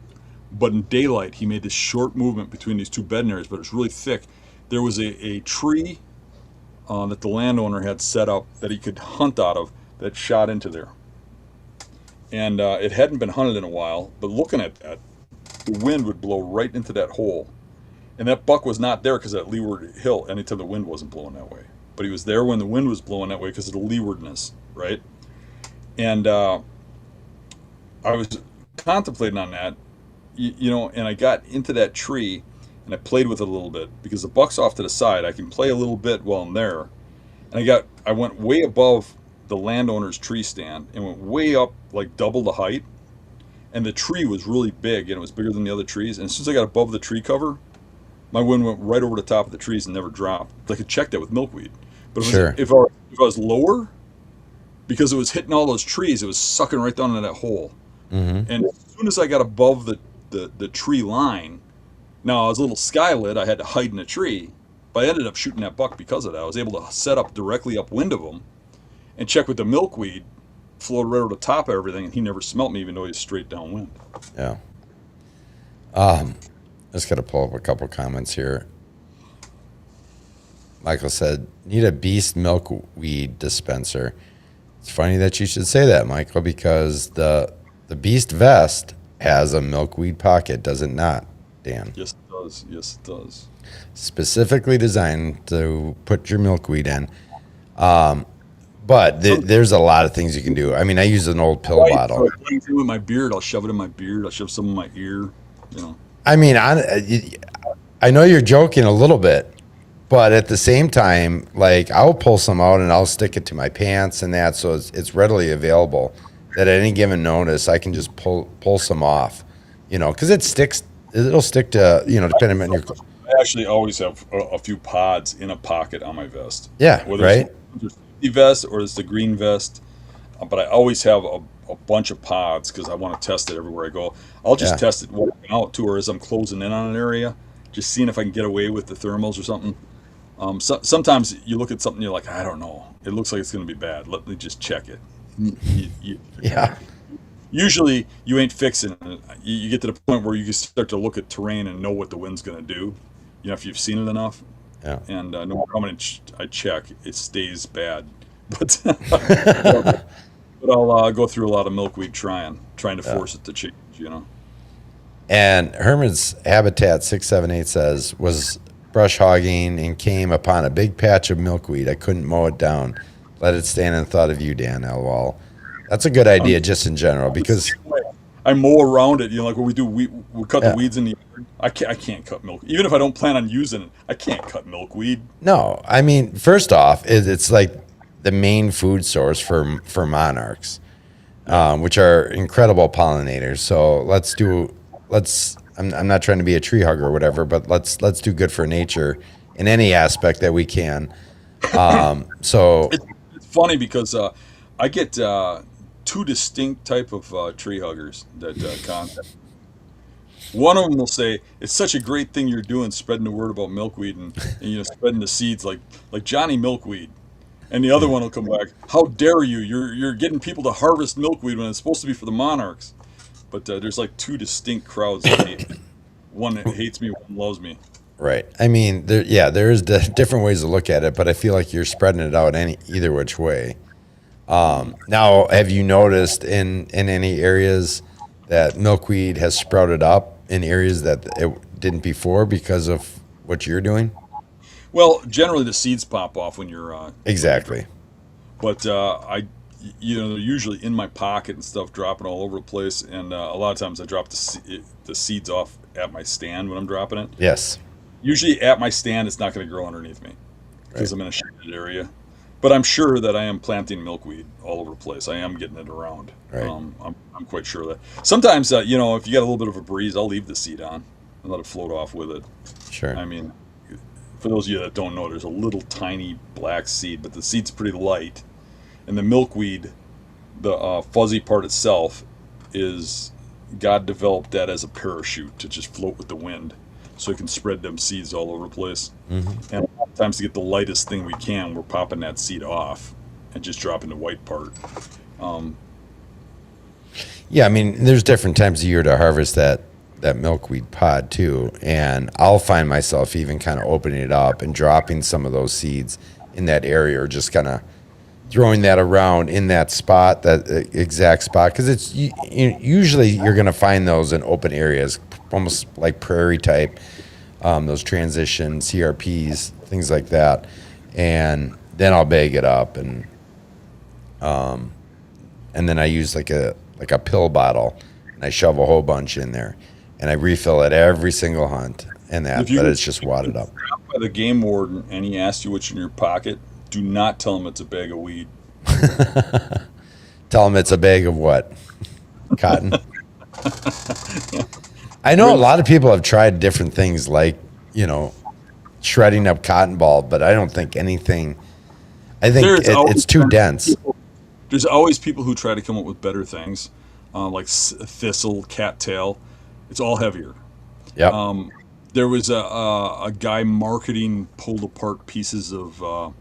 But in daylight, he made this short movement between these 2 bedding areas, but it was really thick. There was a tree that the landowner had set up that he could hunt out of that shot into there. And it hadn't been hunted in a while, but looking at that, the wind would blow right into that hole. And that buck was not there because of that leeward hill anytime the wind wasn't blowing that way. But he was there when the wind was blowing that way because of the leewardness, right? And I was contemplating on that, and I got into that tree and I played with it a little bit because the buck's off to the side. I can play a little bit while I'm there. And I went way above the landowner's tree stand and went way up, like double the height. and the tree was really big, and it was bigger than the other trees. And as soon as I got above the tree cover, my wind went right over the top of the trees and never dropped. I could check that with milkweed. But Sure. if I was lower, because it was hitting all those trees, it was sucking right down into that hole. Mm-hmm. And as soon as I got above the tree line, now I was a little skylit, I had to hide in a tree, but I ended up shooting that buck because of that. I was able to set up directly upwind of him and check with the milkweed, floated right over the top of everything, and he never smelt me even though he was straight downwind. Yeah. Just got to pull up a couple comments here. Michael said, need a beast milkweed dispenser. It's funny that you should say that, Michael, because the beast vest has a milkweed pocket, does it not, Dan? Yes, it does. Yes, it does. Specifically designed to put your milkweed in. But there's a lot of things you can do. I mean, I use an old pill bottle. With my beard, I'll shove it in my beard. I'll shove some in my ear. You know. I mean, I know you're joking a little bit, but at the same time, like, I'll pull some out and I'll stick it to my pants and that, so it's readily available. That at any given notice, I can just pull some off, you know, because it'll stick to, you know, depending on your. I actually always have a few pods in a pocket on my vest. Yeah, whether right. It's the vest or it's the green vest, but I always have a bunch of pods because I want to test it everywhere I go. I'll just test it walking out too, or as I'm closing in on an area, just seeing if I can get away with the thermals or something. Sometimes you look at something, you're like, I don't know. It looks like it's going to be bad. Let me just check it. Yeah. Usually you ain't fixing it. You get to the point where you can start to look at terrain and know what the wind's going to do. You know, if you've seen it enough. Yeah. And no matter how many I check, it stays bad. But I'll go through a lot of milkweed trying to force it to change, you know. And Herman's Habitat 678 says, was brush hogging and came upon a big patch of milkweed. I couldn't mow it down. Let it stand and thought of you, Dan. LOL. That's a good idea just in general, because I mow around it, you know, like what we do, we cut the weeds in the yard. I can't cut milk. Even if I don't plan on using it, I can't cut milkweed. no, I mean, first off, it's like the main food source for monarchs, which are incredible pollinators. So I'm not trying to be a tree hugger or whatever, but let's do good for nature in any aspect that we can. So It's funny because I get two distinct type of tree huggers that contact. One of them will say, it's such a great thing you're doing, spreading the word about milkweed and you know, spreading the seeds like Johnny Milkweed. And the other one will come back, how dare you? You're getting people to harvest milkweed when it's supposed to be for the monarchs. But there's like two distinct crowds that hate me. One that hates me, one loves me. right. I mean, there is different ways to look at it, but I feel like you're spreading it out either which way. Now, have you noticed in any areas that milkweed has sprouted up in areas that it didn't before because of what you're doing? Well, generally the seeds pop off when you're Exactly. but you know, they're usually in my pocket and stuff, dropping all over the place. And a lot of times I drop the seeds off at my stand when I'm dropping it. Yes. Usually at my stand, it's not going to grow underneath me because I'm in a shaded area. But I'm sure that I am planting milkweed all over the place. I am getting it around. Right. I'm quite sure of that. Sometimes, you know, if you got a little bit of a breeze, I'll leave the seed on and let it float off with it. Sure. I mean, for those of you that don't know, there's a little tiny black seed, but the seed's pretty light. And the milkweed, the fuzzy part itself, is God developed that as a parachute to just float with the wind, so it can spread them seeds all over the place. Mm-hmm. And a lot of times to get the lightest thing we can, we're popping that seed off and just dropping the white part. Yeah, I mean, there's different times of year to harvest that milkweed pod too, and I'll find myself even kind of opening it up and dropping some of those seeds in that area, or just kind of throwing that around in that spot, that exact spot, because it's usually you're going to find those in open areas, almost like prairie type, those transition CRPs, things like that, and then I'll bag it up and then I use like a pill bottle and I shove a whole bunch in there and I refill it every single hunt, and but it's just wadded up. By the game warden and he asks you what's in your pocket, do not tell him it's a bag of weed. Tell him it's a bag of what? Cotton? I know a lot of people have tried different things like, shredding up cotton ball, but I don't think anything. I think it's too dense. There's always people who try to come up with better things, like thistle, cattail. It's all heavier. Yep. There was a guy marketing pulled apart pieces of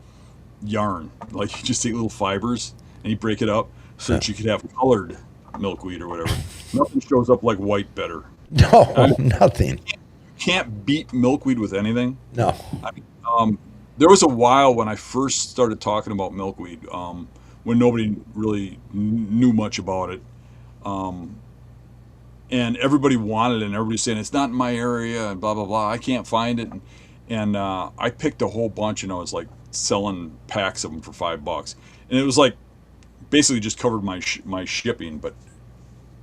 yarn. Like you just take little fibers and you break it up so that you could have colored milkweed or whatever. Nothing shows up like white better. No, nothing. Can't beat milkweed with anything. No. There was a while when I first started talking about milkweed, when nobody really knew much about it. And everybody wanted it, and everybody's saying, it's not in my area, and blah, blah, blah. I can't find it. And I picked a whole bunch, and I was like selling packs of them for $5. And it was like basically just covered my shipping, but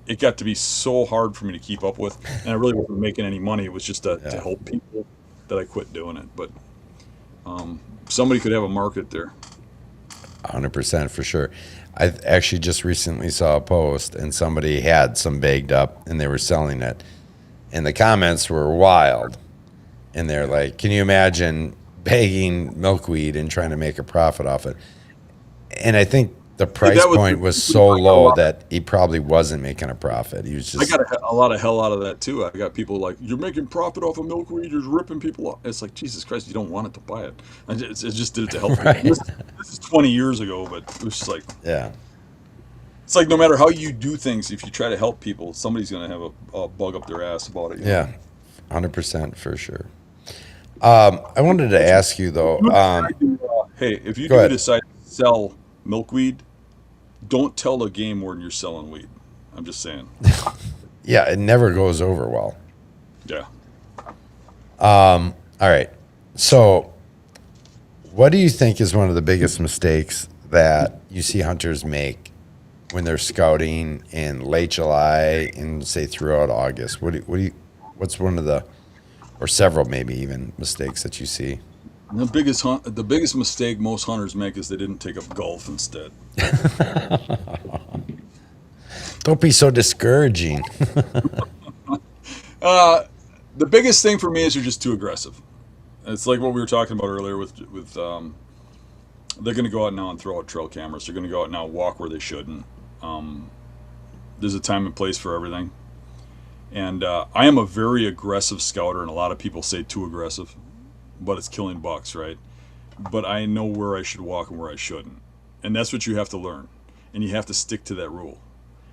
it got to be so hard for me to keep up with. And I really wasn't making any money. It was just to help people that I quit doing it. But somebody could have a market there. 100% for sure. I actually just recently saw a post and somebody had some bagged up and they were selling it. And the comments were wild. And they're like, can you imagine bagging milkweed and trying to make a profit off it? And I think the price point was so low that he probably wasn't making a profit. He was just. I got a lot of hell out of that too. I got people like, you're making profit off of milkweed, you're ripping people off. It's like, Jesus Christ, you don't want it to buy it. I just did it to help Right. people. This is 20 years ago, but it was just like, Yeah. it's like no matter how you do things, if you try to help people, somebody's going to have a bug up their ass about it. Yeah. 100% for sure. I wanted to ask you though. Hey, if you Go do ahead. decide to sell milkweed, don't tell the game warden you're selling weed. I'm just saying. Yeah, it never goes over well. Yeah. All right. So, what do you think is one of the biggest mistakes that you see hunters make when they're scouting in late July and say throughout August? What's one of the, or several maybe even, mistakes that you see? The biggest mistake most hunters make is they didn't take up golf instead. Don't be so discouraging. The biggest thing for me is you're just too aggressive. It's like what we were talking about earlier with they're going to go out now and throw out trail cameras. They're going to go out now and walk where they shouldn't. There's a time and place for everything. And I am a very aggressive scouter, and a lot of people say too aggressive, but it's killing bucks, right? But I know where I should walk and where I shouldn't. And that's what you have to learn. And you have to stick to that rule.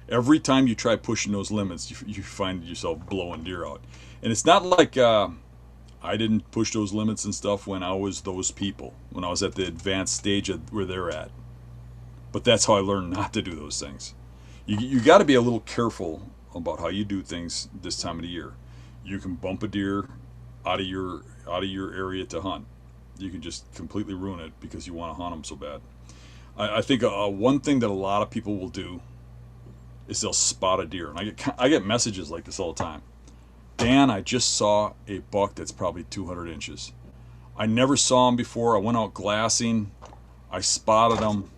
Every time you try pushing those limits, you find yourself blowing deer out. And it's not like I didn't push those limits and stuff when I was those people, when I was at the advanced stage of where they're at. But that's how I learned not to do those things. You got to be a little careful about how you do things this time of the year. You can bump a deer out of your area to hunt. You can just completely ruin it because you want to hunt them so bad. I think one thing that a lot of people will do is they'll spot a deer, and I get messages like this all the time. Dan, I just saw a buck that's probably 200 inches. I never saw him before. I went out glassing. I spotted him.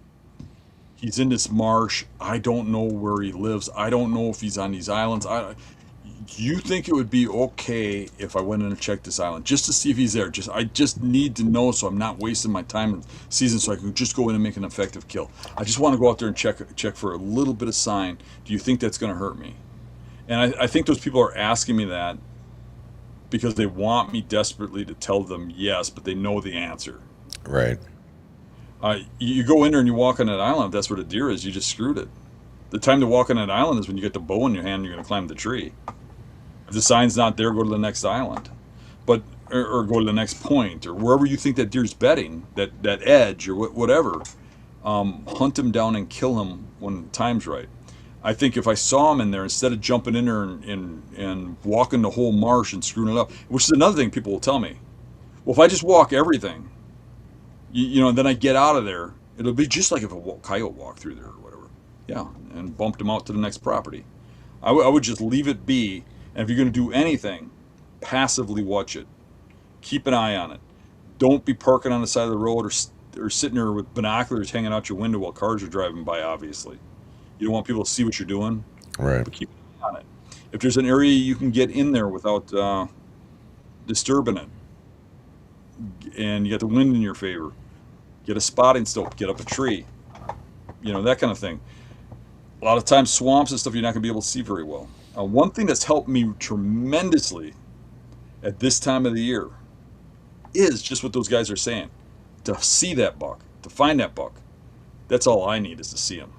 He's in this marsh. I don't know where he lives. I don't know if he's on these islands. Do you think it would be okay if I went in and checked this island just to see if he's there? I just need to know so I'm not wasting my time in season, so I can just go in and make an effective kill. I just want to go out there and check for a little bit of sign. Do you think that's going to hurt me? And I think those people are asking me that because they want me desperately to tell them yes, but they know the answer. Right. You go in there and you walk on that island. If that's where the deer is, you just screwed it. The time to walk on that island is when you get the bow in your hand and you're going to climb the tree. If the sign's not there, go to the next island, or go to the next point, or wherever you think that deer's bedding, that edge or whatever. Hunt him down and kill him when time's right. I think if I saw him in there, instead of jumping in there and walking the whole marsh and screwing it up, which is another thing people will tell me. Well, if I just walk everything, and then I get out of there, it'll be just like if a coyote walked through there or whatever. Yeah, and bumped him out to the next property. I would just leave it be. And if you're going to do anything, passively watch it. Keep an eye on it. Don't be parking on the side of the road or sitting there with binoculars hanging out your window while cars are driving by, obviously. You don't want people to see what you're doing. Right. But keep an eye on it. If there's an area you can get in there without disturbing it, and you got the wind in your favor, get a spotting scope, get up a tree, that kind of thing. A lot of times swamps and stuff you're not going to be able to see very well. One thing that's helped me tremendously at this time of the year is just what those guys are saying. To see that buck, to find that buck, that's all I need is to see him.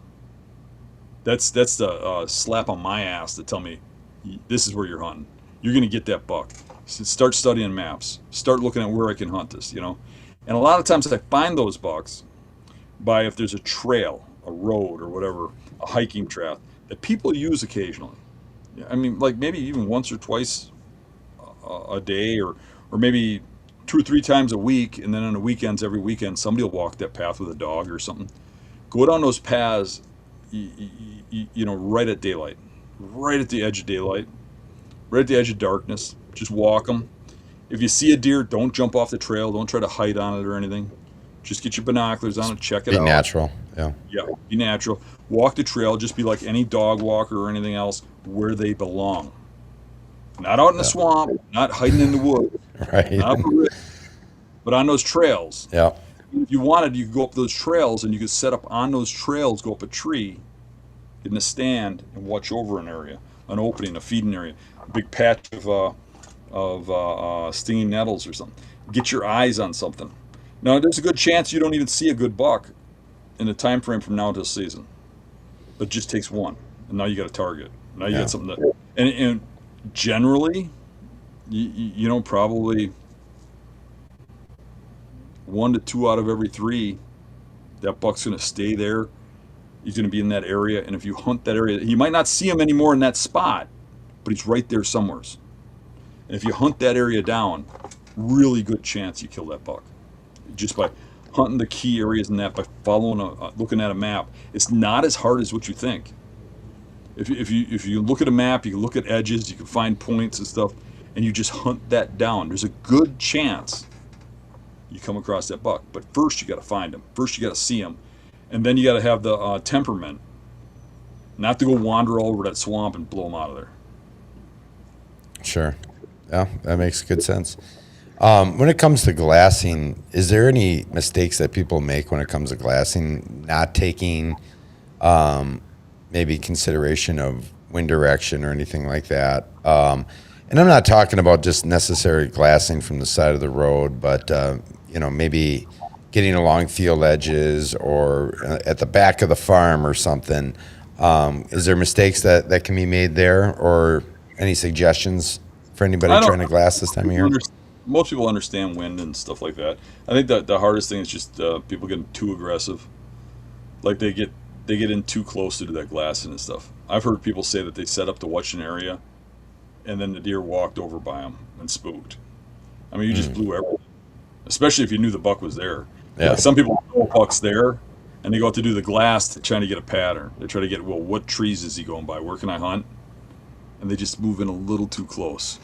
That's the slap on my ass to tell me this is where you're hunting. You're going to get that buck. So start studying maps. Start looking at where I can hunt this, And a lot of times I find those bucks by if there's a trail, a road or whatever, a hiking trail that people use occasionally. I mean, like maybe even once or twice a day or maybe 2 or 3 times a week. And then on the weekends, every weekend, somebody will walk that path with a dog or something. Go down those paths, right at daylight, right at the edge of daylight, right at the edge of darkness. Just walk them. If you see a deer, don't jump off the trail. Don't try to hide on it or anything. Just get your binoculars on it, check it out. Be natural, yeah. Yeah, be natural. Walk the trail. Just be like any dog walker or anything else where they belong. Not out in the swamp, not hiding in the woods, Right. not up the ridge, but on those trails. Yeah. If you wanted, you could go up those trails and you could set up on those trails, go up a tree, get in a stand and watch over an area, an opening, a feeding area, a big patch of stinging nettles or something. Get your eyes on something. Now, there's a good chance you don't even see a good buck in the time frame from now until season. But it just takes one, and now you got a target. Now you got something that, and generally, probably 1 to 2 out of every 3, that buck's going to stay there. He's going to be in that area, and if you hunt that area, you might not see him anymore in that spot, but he's right there somewheres. And if you hunt that area down, really good chance you kill that buck, just by hunting the key areas in that, by following looking at a map. It's not as hard as what you think. If you look at a map, you can look at edges, you can find points and stuff, and you just hunt that down. There's a good chance you come across that buck. But first you got to find him. First you got to see him, and then you got to have the temperament not to go wander all over that swamp and blow him out of there. Sure. Yeah, that makes good sense. When it comes to glassing, is there any mistakes that people make when it comes to glassing, not taking maybe consideration of wind direction or anything like that? And I'm not talking about just necessary glassing from the side of the road, but maybe getting along field edges or at the back of the farm or something. Is there mistakes that can be made there, or any suggestions for anybody trying to glass this time of year? Most people understand wind and stuff like that. I think that the hardest thing is just people getting too aggressive. Like they get in too close to do that glassing and stuff. I've heard people say that they set up to watch an area, and then the deer walked over by them and spooked. I mean, you just blew everything. Especially if you knew the buck was there. Yeah. Like some people know a buck's there, and they go out to do the glass trying to get a pattern. They try to get, what trees is he going by? Where can I hunt? And they just move in a little too close.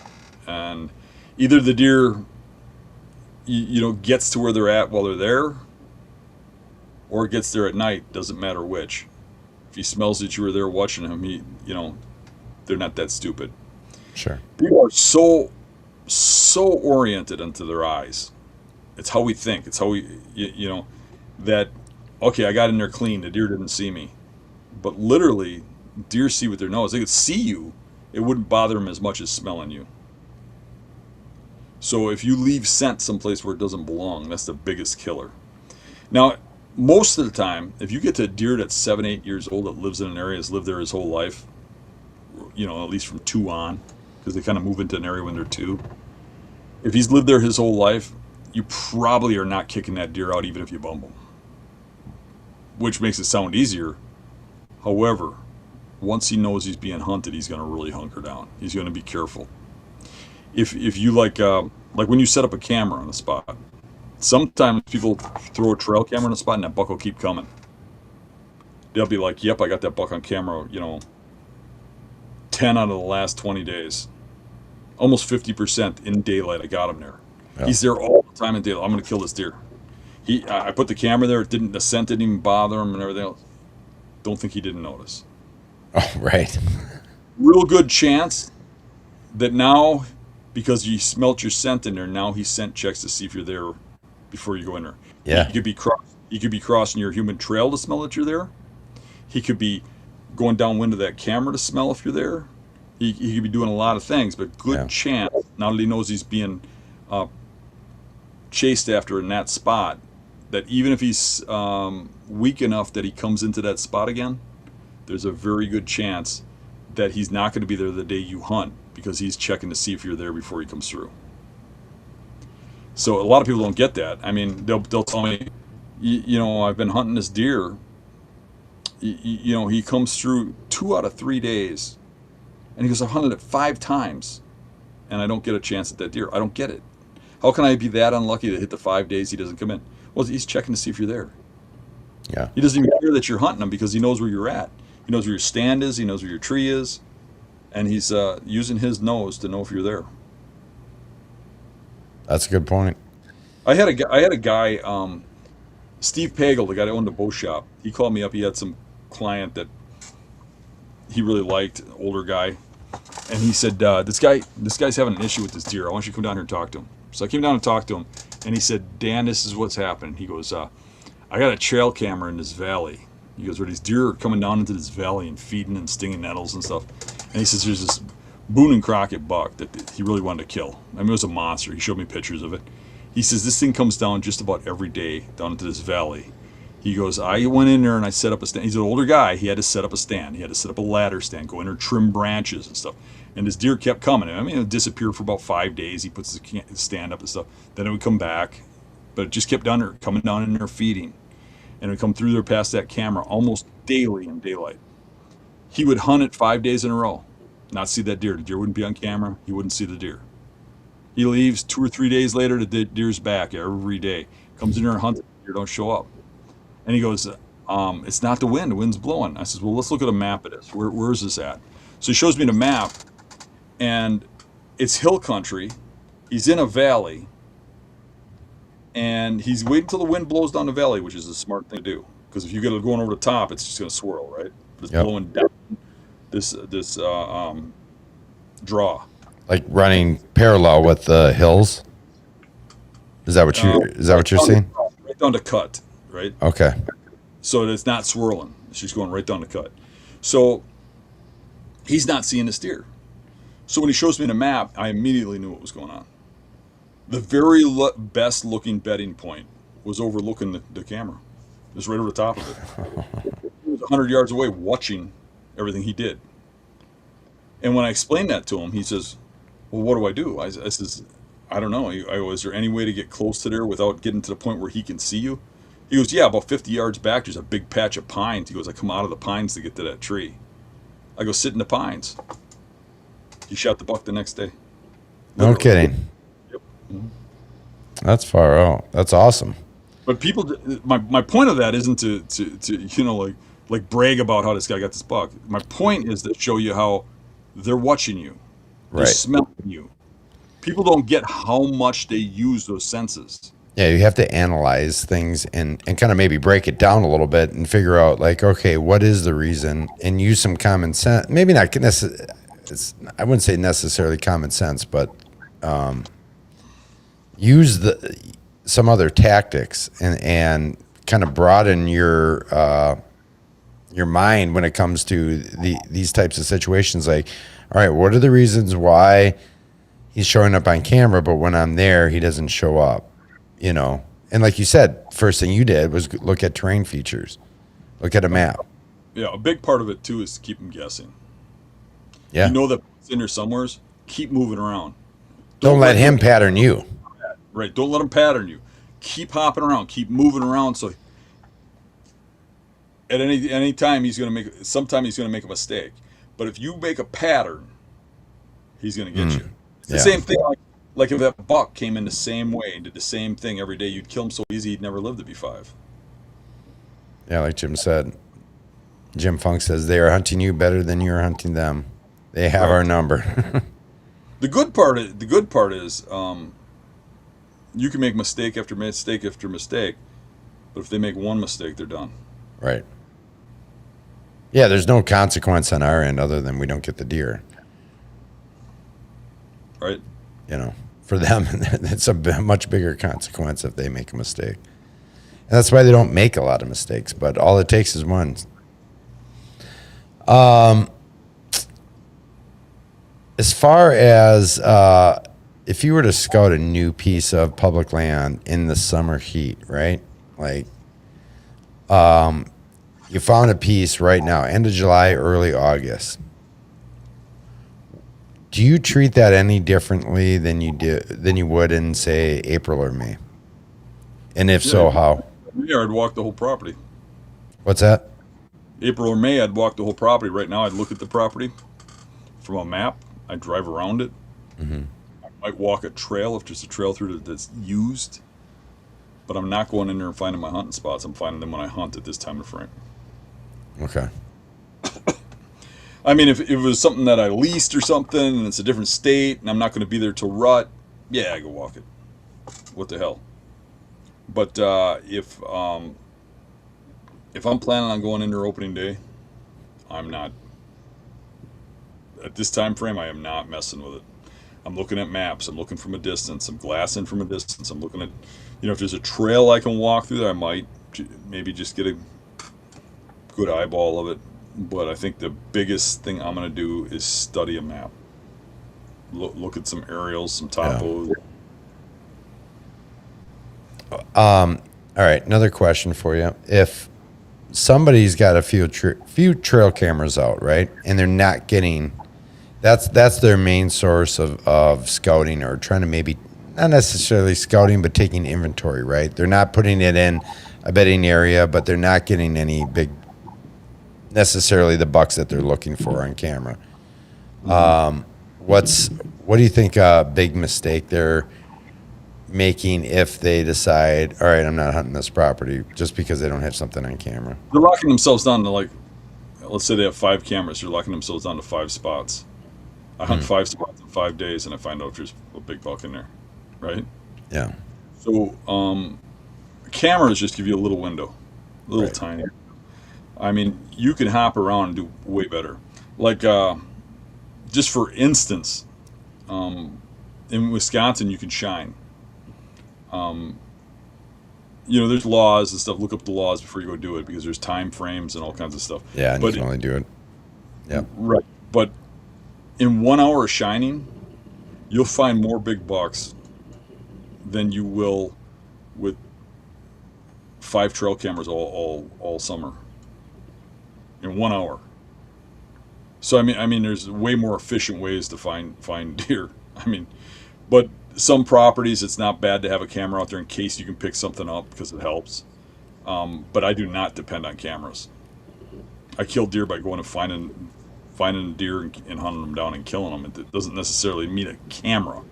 And either the deer, gets to where they're at while they're there, or it gets there at night. Doesn't matter which. If he smells that you were there watching him, they're not that stupid. Sure. People are so oriented into their eyes. It's how we think. It's how we, that, okay, I got in there clean. The deer didn't see me. But literally, deer see with their nose. They could see you. It wouldn't bother them as much as smelling you. So if you leave scent someplace where it doesn't belong, that's the biggest killer. Now, most of the time, if you get to a deer that's 7, 8 years old that lives in an area, has lived there his whole life, at least from 2 on, because they kind of move into an area when they're 2. If he's lived there his whole life, you probably are not kicking that deer out even if you bump him. Which makes it sound easier. However, once he knows he's being hunted, he's going to really hunker down. He's going to be careful. If you like when you set up a camera on a spot, sometimes people throw a trail camera on a spot and that buck will keep coming. They'll be like, yep, I got that buck on camera, 10 out of the last 20 days. Almost 50% in daylight, I got him there. Yeah. He's there all the time in daylight. I'm going to kill this deer. I put the camera there. The scent didn't even bother him and everything else. Don't think he didn't notice. Oh, right. real good chance that now, because you smelt your scent in there, now he scent checks to see if you're there before you go in there. Yeah. He could be crossing your human trail to smell that you're there. He could be going downwind of that camera to smell if you're there. He could be doing a lot of things, but good chance, now that he knows he's being chased after in that spot, that even if he's weak enough that he comes into that spot again, there's a very good chance that he's not going to be there the day you hunt, because he's checking to see if you're there before he comes through. So a lot of people don't get that. I mean, they'll tell me, you know, I've been hunting this deer. You know, he comes through 2 out of 3 days, and he goes, I've hunted it 5 times, and I don't get a chance at that deer. I don't get it. How can I be that unlucky to hit the 5 days he doesn't come in? Well, he's checking to see if you're there. Yeah. He doesn't even care that you're hunting him because he knows where you're at. He knows where your stand is. He knows where your tree is, and he's using his nose to know if you're there. That's a good point. I had a guy, Steve Pagel, the guy that owned the bow shop. He called me up. He had some client that he really liked, an older guy, and he said, this guy's having an issue with this deer. I want you to come down here and talk to him. So I came down and talked to him, and he said, Dan, this is what's happening. He goes, I got a trail camera in this valley. He goes, where these deer are coming down into this valley and feeding and stinging nettles and stuff. And he says, there's this Boone and Crockett buck that he really wanted to kill. I mean, it was a monster. He showed me pictures of it. He says, this thing comes down just about every day down into this valley. He goes, I went in there and I set up a stand. He's an older guy. He had to set up a stand. He had to set up a ladder stand, go in there, trim branches and stuff. And this deer kept coming. I mean, it would disappear for about 5 days. He puts the stand up and stuff. Then it would come back. But it just kept down there, coming down in there feeding. And it would come through there past that camera almost daily in daylight. He would hunt it 5 days in a row, not see that deer. The deer wouldn't be on camera. He wouldn't see the deer. He leaves 2 or 3 days later, the deer's back every day. Comes in there and hunts it. The deer don't show up. And he goes, it's not the wind. The wind's blowing. I says, well, let's look at a map of this. Where is this at? So he shows me the map, and it's hill country. He's in a valley, and he's waiting until the wind blows down the valley, which is a smart thing to do. Because if you get it going over the top, it's just going to swirl, right? But it's blowing down this draw. Like running parallel with the hills. Is that what you're saying? Right down to cut, right? Okay. So that it's not swirling. It's just going right down to cut. So he's not seeing this deer. So when he shows me the map, I immediately knew what was going on. The very best looking bedding point was overlooking the camera. It was right over the top of it. He was 100 yards away watching everything he did. And when I explained that to him, he says, well, what do I do? I says, I don't know. I go, is there any way to get close to there without getting to the point where he can see you? He goes, yeah, about 50 yards back, there's a big patch of pines. He goes, I come out of the pines to get to that tree. I go, sit in the pines. He shot the buck the next day. No kidding. Yep. Mm-hmm. That's far out. That's awesome. But people, my point of that isn't to you know, like brag about how this guy got this buck. My point is to show you how they're watching you. They're smelling you. People don't get how much they use those senses. Yeah, you have to analyze things and kind of maybe break it down a little bit and figure out, like, okay, what is the reason, and use some common sense. Maybe not necessarily, I wouldn't say necessarily common sense, but use some other tactics and kind of broaden your mind when it comes to these types of situations. Like, all right, what are the reasons why he's showing up on camera, but when I'm there, he doesn't show up? You know, and like you said, first thing you did was look at terrain features, look at a map. Yeah, a big part of it too is to keep them guessing. Yeah, you know that it's in there somewheres. Keep moving around. Don't let him pattern you. Right. Don't let him pattern you. Keep hopping around. Keep moving around. So at any time he's going to make. Sometime he's going to make a mistake. But if you make a pattern, he's going to get you. It's the same thing. Like if that buck came in the same way and did the same thing every day, you'd kill him so easy he'd never live to be 5. Yeah, like Jim said. Jim Funk says they are hunting you better than you're hunting them. They have our number. The good part is you can make mistake after mistake after mistake, but if they make one mistake, they're done. Right. Yeah, there's no consequence on our end other than we don't get the deer. right? You know, for them, it's a much bigger consequence if they make a mistake. And that's why they don't make a lot of mistakes, but all it takes is one. As far as if you were to scout a new piece of public land in the summer heat, right? Like, you found a piece right now, end of July, early August. Do you treat that any differently than you would in, say, April or May? And if so, how? Yeah, I'd walk the whole property. What's that? April or May, I'd walk the whole property. Right now, I'd look at the property from a map. I'd drive around it. Mm-hmm. I might walk a trail if there's a trail through that's used. But I'm not going in there and finding my hunting spots. I'm finding them when I hunt at this time of frame. Okay. I mean, if it was something that I leased or something and it's a different state and I'm not going to be there till rut, yeah, I go walk it. What the hell? But if I'm planning on going in there opening day, I'm not. At this time frame, I am not messing with it. I'm looking at maps. I'm looking from a distance. I'm glassing from a distance. I'm looking at, if there's a trail I can walk through, I might maybe just get a good eyeball of it. But I think the biggest thing I'm going to do is study a map. Look at some aerials, some topos. All right, another question for you. If somebody's got a few trail cameras out, right, and they're not getting, that's their main source of scouting, or trying to maybe, not necessarily scouting, but taking inventory, right? They're not putting it in a bedding area, but they're not getting any big, necessarily the bucks that they're looking for on camera. What do you think a big mistake they're making if they decide, all right, I'm not hunting this property just because they don't have something on camera? They're locking themselves down to, like, let's say they have 5 cameras. They're locking themselves down to 5 spots. I hunt 5 spots in 5 days, and I find out if there's a big buck in there, right? Yeah. So cameras just give you a little window, a little Right. tiny. I mean, you can hop around and do way better. Like, just for instance, in Wisconsin, you can shine. There's laws and stuff. Look up the laws before you go do it, because there's time frames and all kinds of stuff. Yeah, and But you can only do it. Yeah. right. But in 1 hour of shining, you'll find more big bucks than you will with 5 trail cameras all summer. In 1 hour. So I mean, there's way more efficient ways to find deer. But some properties, it's not bad to have a camera out there in case you can pick something up, because it helps. But I do not depend on cameras. I kill deer by going and finding deer and hunting them down and killing them. It doesn't necessarily need a camera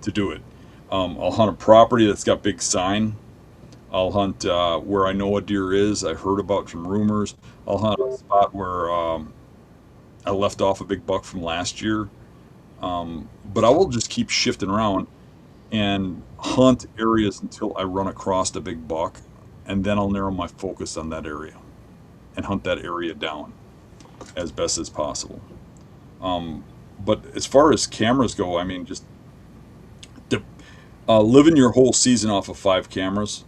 to do it. I'll hunt a property that's got big sign. I'll hunt where I know a deer is. I heard about from rumors. I'll hunt a spot where I left off a big buck from last year. But I will just keep shifting around and hunt areas until I run across a big buck, and then I'll narrow my focus on that area and hunt that area down as best as possible. But as far as cameras go, I mean, just living your whole season off of 5 cameras,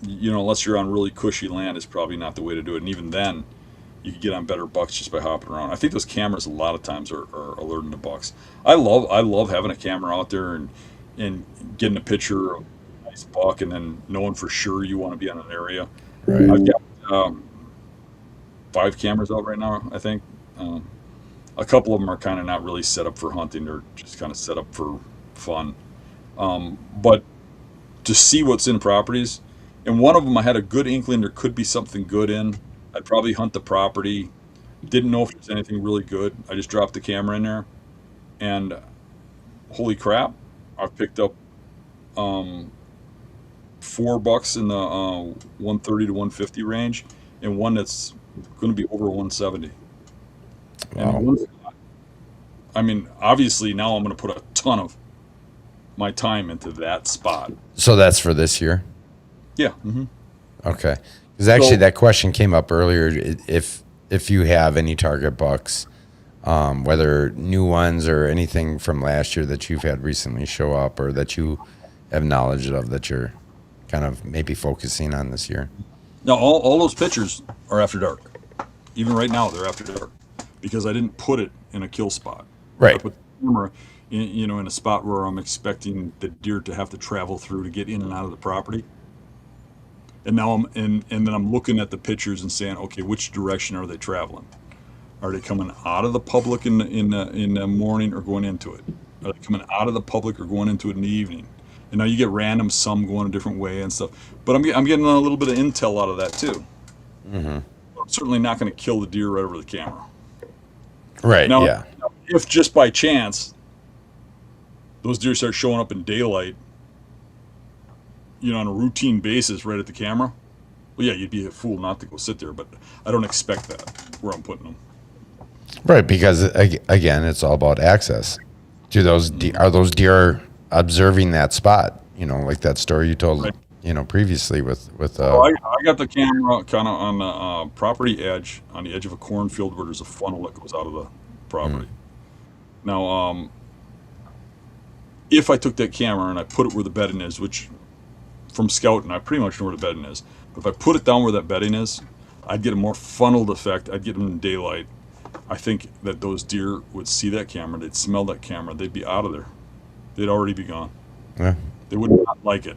unless you're on really cushy land, is probably not the way to do it. And even then, you can get on better bucks just by hopping around. I think those cameras a lot of times are alerting the bucks. I love having a camera out there and getting a picture of a nice buck, and then knowing for sure you want to be on an area. Right. I've got 5 cameras out right now, I think. A couple of them are kind of not really set up for hunting. They're just kind of set up for fun. But to see what's in properties, and one of them I had a good inkling there could be something good in. I'd probably hunt the property. Didn't know if there's anything really good. I just dropped the camera in there, and holy crap, I've picked up 4 bucks in the 130 to 150 range, and one that's going to be over 170. Wow. And obviously now I'm going to put a ton of my time into that spot. So that's for this year? Yeah. Mm-hmm. Okay. Because actually, So- that question came up earlier. If you have any target bucks, whether new ones or anything from last year that you've had recently show up, or that you have knowledge of that you're kind of maybe focusing on this year. Now, all those pictures are after dark. Even right now, they're after dark because I didn't put it in a kill spot. Right. I put the camera in a spot where I'm expecting the deer to have to travel through to get in and out of the property. And now and then I'm looking at the pictures and saying, okay, which direction are they traveling? Are they coming out of the public in the morning or going into it? Are they coming out of the public or going into it in the evening? And now you get random, some going a different way and stuff. But I'm getting a little bit of intel out of that too. Mm-hmm. I'm certainly not going to kill the deer right over the camera. Right. Now, Yeah. if just by chance those deer start showing up in daylight, on a routine basis right at the camera, well, yeah, you'd be a fool not to go sit there. But I don't expect that where I'm putting them. Right. Because again, it's all about access. Do those are those deer observing that spot? Like that story you told. Right. Previously with. So I got the camera kind of on the property edge, on the edge of a cornfield where there's a funnel that goes out of the property. Now, if I took that camera and I put it where the bedding is, which from scouting I pretty much know where the bedding is, but if I put it down where that bedding is, I'd get a more funneled effect. I'd get them in daylight. I think that those deer would see that camera, they'd smell that camera, they'd be out of there. They'd already be gone. Yeah. They would not like it.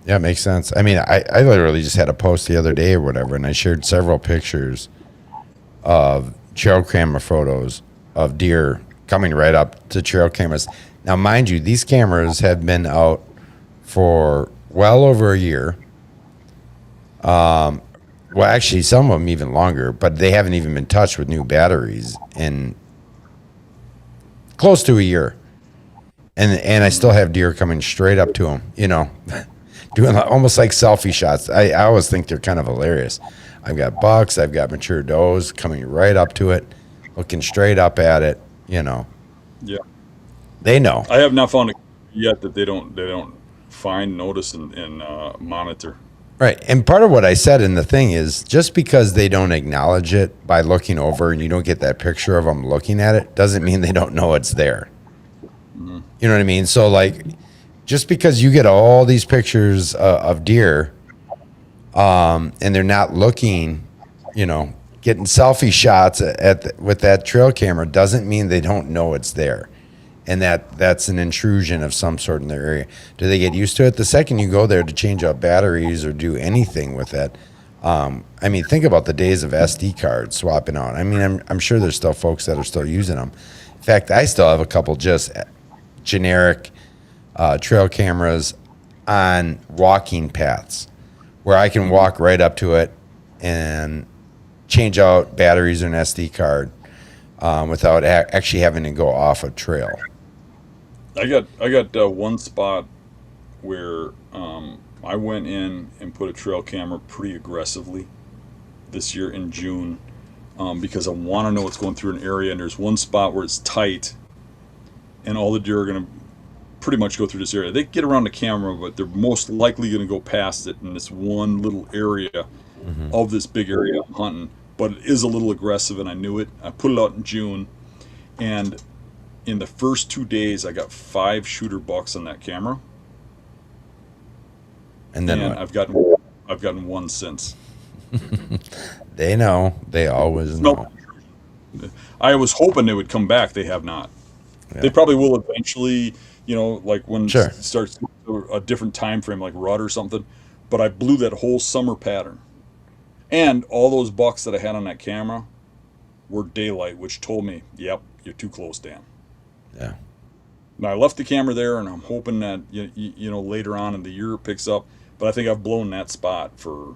Yeah, it makes sense. I mean, I literally just had a post the other day or whatever, and I shared several pictures of trail camera photos of deer coming right up to trail cameras. Now, mind you, these cameras have been out for well over a year. Well, actually, some of them even longer, but they haven't even been touched with new batteries in close to a year. And I still have deer coming straight up to them, doing almost like selfie shots. I always think they're kind of hilarious. I've got bucks, I've got mature does coming right up to it, looking straight up at it. Yeah. They know. I have not found it yet that they don't find, notice, and monitor. Right. And part of what I said in the thing is just because they don't acknowledge it by looking over and you don't get that picture of them looking at it doesn't mean they don't know it's there. Mm-hmm. You know what I mean? So, like, just because you get all these pictures of deer and they're not looking, getting selfie shots with that trail camera doesn't mean they don't know it's there. And that's an intrusion of some sort in their area. Do they get used to it? The second you go there to change out batteries or do anything with it, think about the days of SD cards swapping out. I mean, I'm sure there's still folks that are still using them. In fact, I still have a couple just generic trail cameras on walking paths where I can walk right up to it and change out batteries or an SD card without actually having to go off a trail. I got one spot where I went in and put a trail camera pretty aggressively this year in June because I want to know what's going through an area, and there's one spot where it's tight and all the deer are going to pretty much go through this area. They get around the camera, but they're most likely going to go past it in this one little area of this big area I'm hunting. But it is a little aggressive, and I knew it. I put it out in June, and in the first 2 days, I got 5 shooter bucks on that camera. And then And what? I've gotten one since. They know. They always know. I was hoping they would come back. They have not. Yeah. They probably will eventually, like when Sure. it starts a different time frame, like rut or something. But I blew that whole summer pattern. And all those bucks that I had on that camera were daylight, which told me, yep, you're too close, Dan. Yeah. Now, I left the camera there, and I'm hoping that, later on in the year it picks up. But I think I've blown that spot for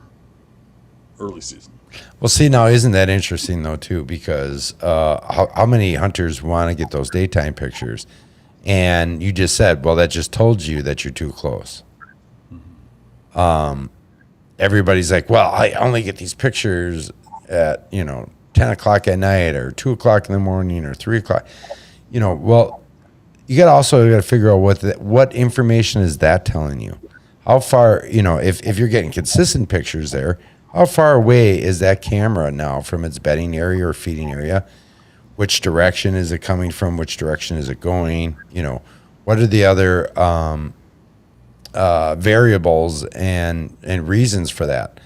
early season. Well, see, now isn't that interesting though too? Because how many hunters want to get those daytime pictures, and you just said, well, that just told you that you're too close. Everybody's like, well, I only get these pictures at 10 o'clock at night or 2 o'clock in the morning or 3 o'clock. Well, you got to figure out what information is that telling you. how far, if you're getting consistent pictures there, how far away is that camera now from its bedding area or feeding area? Which direction is it coming from? Which direction is it going? What are the other variables and reasons for that?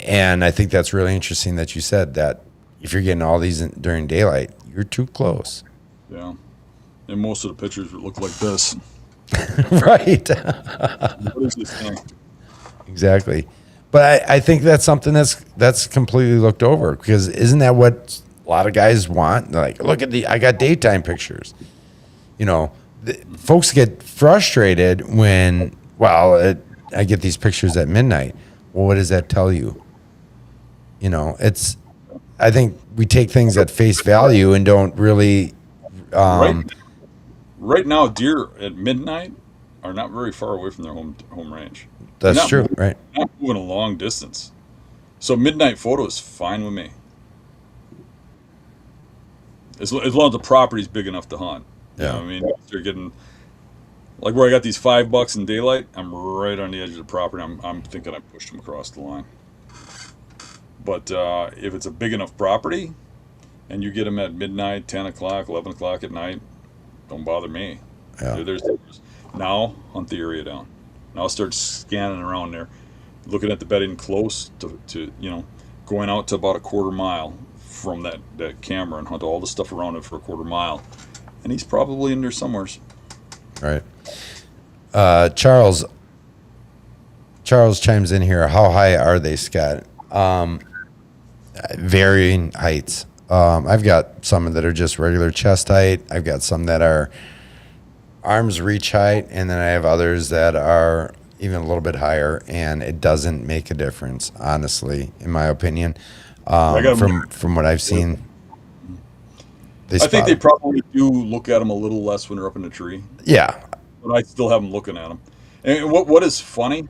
And I think that's really interesting that you said that if you're getting all these during daylight, you're too close. Yeah. And most of the pictures look like this. Right. What is this thing? Exactly. But I think that's something that's completely looked over, because isn't that what a lot of guys want? They're like, look at I got daytime pictures. Folks get frustrated when, I get these pictures at midnight. Well, what does that tell you? I think we take things at face value and don't really. Right now, deer at midnight are not very far away from their home range. That's true, right? Not moving a long distance. So midnight photo is fine with me. As long as the property's big enough to hunt. Yeah. I mean, they're getting, like where I got these $5 in daylight, I'm right on the edge of the property. I'm thinking I pushed them across the line. But if it's a big enough property and you get them at midnight, 10 o'clock, 11 o'clock at night, don't bother me. Yeah. Now, hunt the area down. Now start scanning around there, looking at the bedding close to going out to about a quarter mile from that camera and hunt all the stuff around it for a quarter mile. And he's probably in there somewheres. Right. Charles chimes in here. How high are they, Scott? Varying heights. I've got some that are just regular chest height. I've got some that are arms reach height, and then I have others that are even a little bit higher, and it doesn't make a difference, honestly, in my opinion. From what I've seen, I think they probably do look at them a little less when they're up in the tree. Yeah, but I still have them looking at them. And what is funny,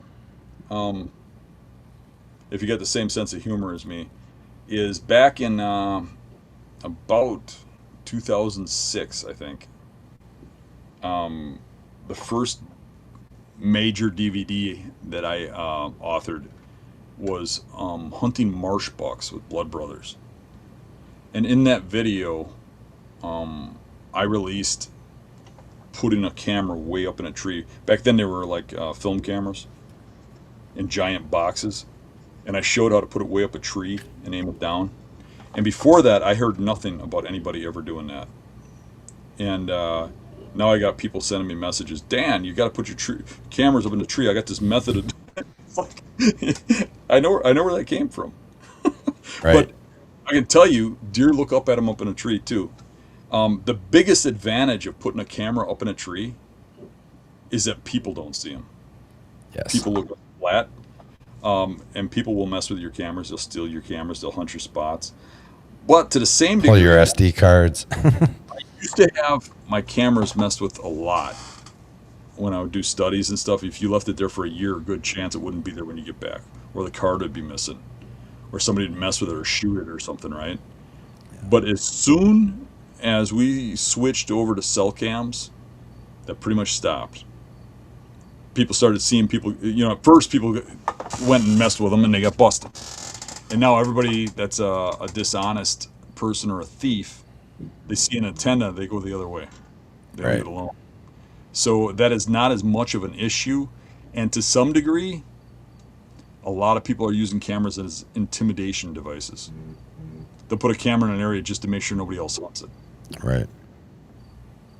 if you get the same sense of humor as me, is back in about 2006, I think. The first major DVD that I authored was hunting marsh bucks with Blood Brothers. And in that video, I released putting a camera way up in a tree. Back then they were like film cameras in giant boxes. And I showed how to put it way up a tree and aim it down. And before that, I heard nothing about anybody ever doing that. And now I got people sending me messages. Dan, you got to put your cameras up in the tree. I got this method of. I know where that came from. right. But I can tell you, deer look up at them up in a tree too. The biggest advantage of putting a camera up in a tree is that people don't see them. Yes. People look flat, and people will mess with your cameras. They'll steal your cameras. They'll hunt your spots. But to the same degree, pull your SD cards. I used to have my cameras messed with a lot when I would do studies and stuff. If you left it there for a year, a good chance it wouldn't be there when you get back, or the card would be missing, or somebody would mess with it or shoot it or something, right? Yeah. But as soon as we switched over to cell cams, that pretty much stopped. People started seeing people, at first people went and messed with them and they got busted. And now everybody that's a dishonest person or a thief, they see an antenna, they go the other way. They leave it alone. So that is not as much of an issue. And to some degree, a lot of people are using cameras as intimidation devices. They'll put a camera in an area just to make sure nobody else wants it. Right.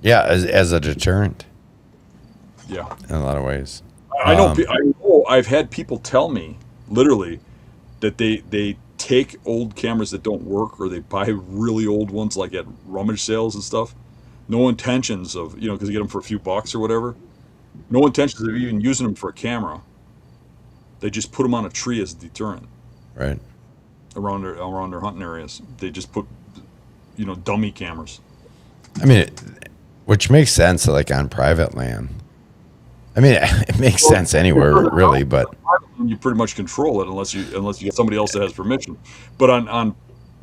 Yeah, as a deterrent. Yeah. In a lot of ways. I know I've had people tell me, literally, that they take old cameras that don't work, or they buy really old ones like at rummage sales and stuff. No intentions of, because you get them for a few bucks or whatever. No intentions of even using them for a camera. They just put them on a tree as a deterrent. Right. Around their hunting areas. They just put, dummy cameras. I mean, which makes sense, like on private land. I mean, it makes sense anywhere, really, but you pretty much control it unless you get somebody else that has permission. But on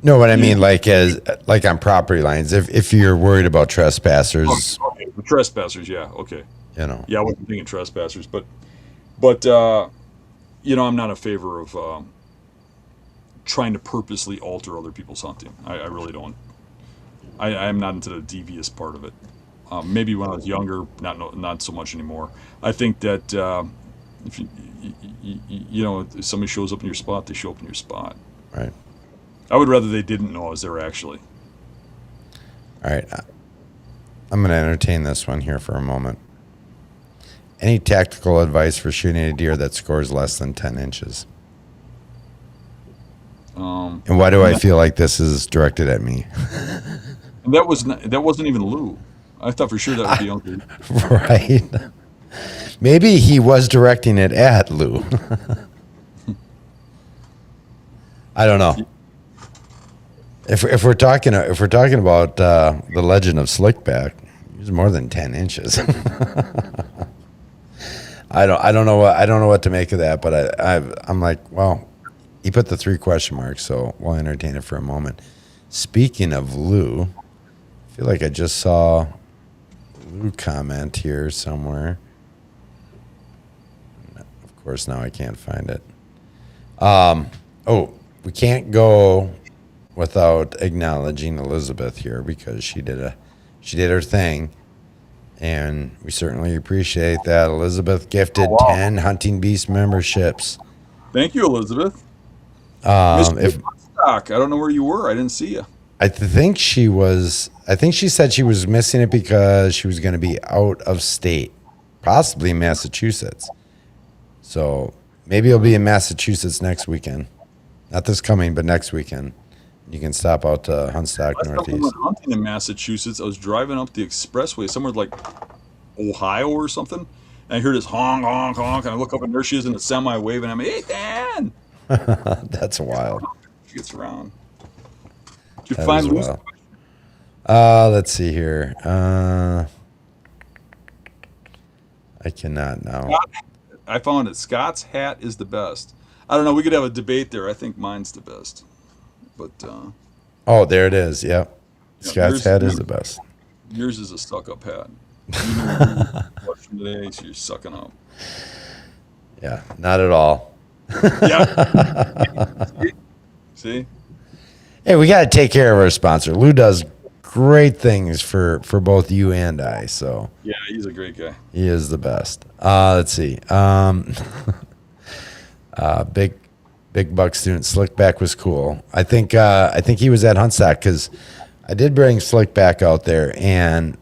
no, what I mean, like on property lines, if you're worried about trespassers, okay, the trespassers, yeah, okay, Yeah, I wasn't thinking trespassers, but But I'm not in favor of trying to purposely alter other people's hunting. I really don't. I am not into the devious part of it. Maybe when I was younger, not so much anymore. I think that if if somebody shows up in your spot, they show up in your spot. Right. I would rather they didn't know I was there actually. All right. I'm going to entertain this one here for a moment. Any tactical advice for shooting a deer that scores less than 10 inches? And why do I feel like this is directed at me? And that wasn't even Lou. I thought for sure that would be Uncle. Right. Maybe he was directing it at Lou. I don't know. If we're talking about the legend of Slickback, he was more than 10 inches. I don't know what to make of that, but I'm like, well, he put the 3 question marks, so we'll entertain it for a moment. Speaking of Lou, I feel like I just saw Lou comment here somewhere. Of course, now I can't find it. We can't go without acknowledging Elizabeth here because she did her thing, and we certainly appreciate that. Elizabeth gifted 10 Hunting Beast memberships. Thank you, Elizabeth. If Stock, I don't know where you were. I didn't see you. I think she said she was missing it because she was going to be out of state, possibly Massachusetts. So maybe it'll be in Massachusetts next weekend. Not this coming, but next weekend. You can stop out to Huntstock Last time I Northeast. went hunting in Massachusetts, I was driving up the expressway somewhere like Ohio or something, and I hear this honk, honk, honk, and I look up and there she is in a semi waving at me. Hey, Dan! That's wild. She gets around. Did you That find is Lucy? wild. Let's see here. I cannot now. I found it. Scott's hat is the best. I don't know. We could have a debate there. I think mine's the best. But Oh, there it is. Yep. Yeah, Scott's hat is the best. yours is a stuck-up hat. You know, watching today, so you're sucking up. Yeah, not at all. Yeah. See? Hey, we got to take care of our sponsor. Lou does great things for both you and I, so Yeah, he's a great guy. he is the best. Let's see. Big buck student Slickback was cool. I think he was at Huntstock because I did bring Slickback out there and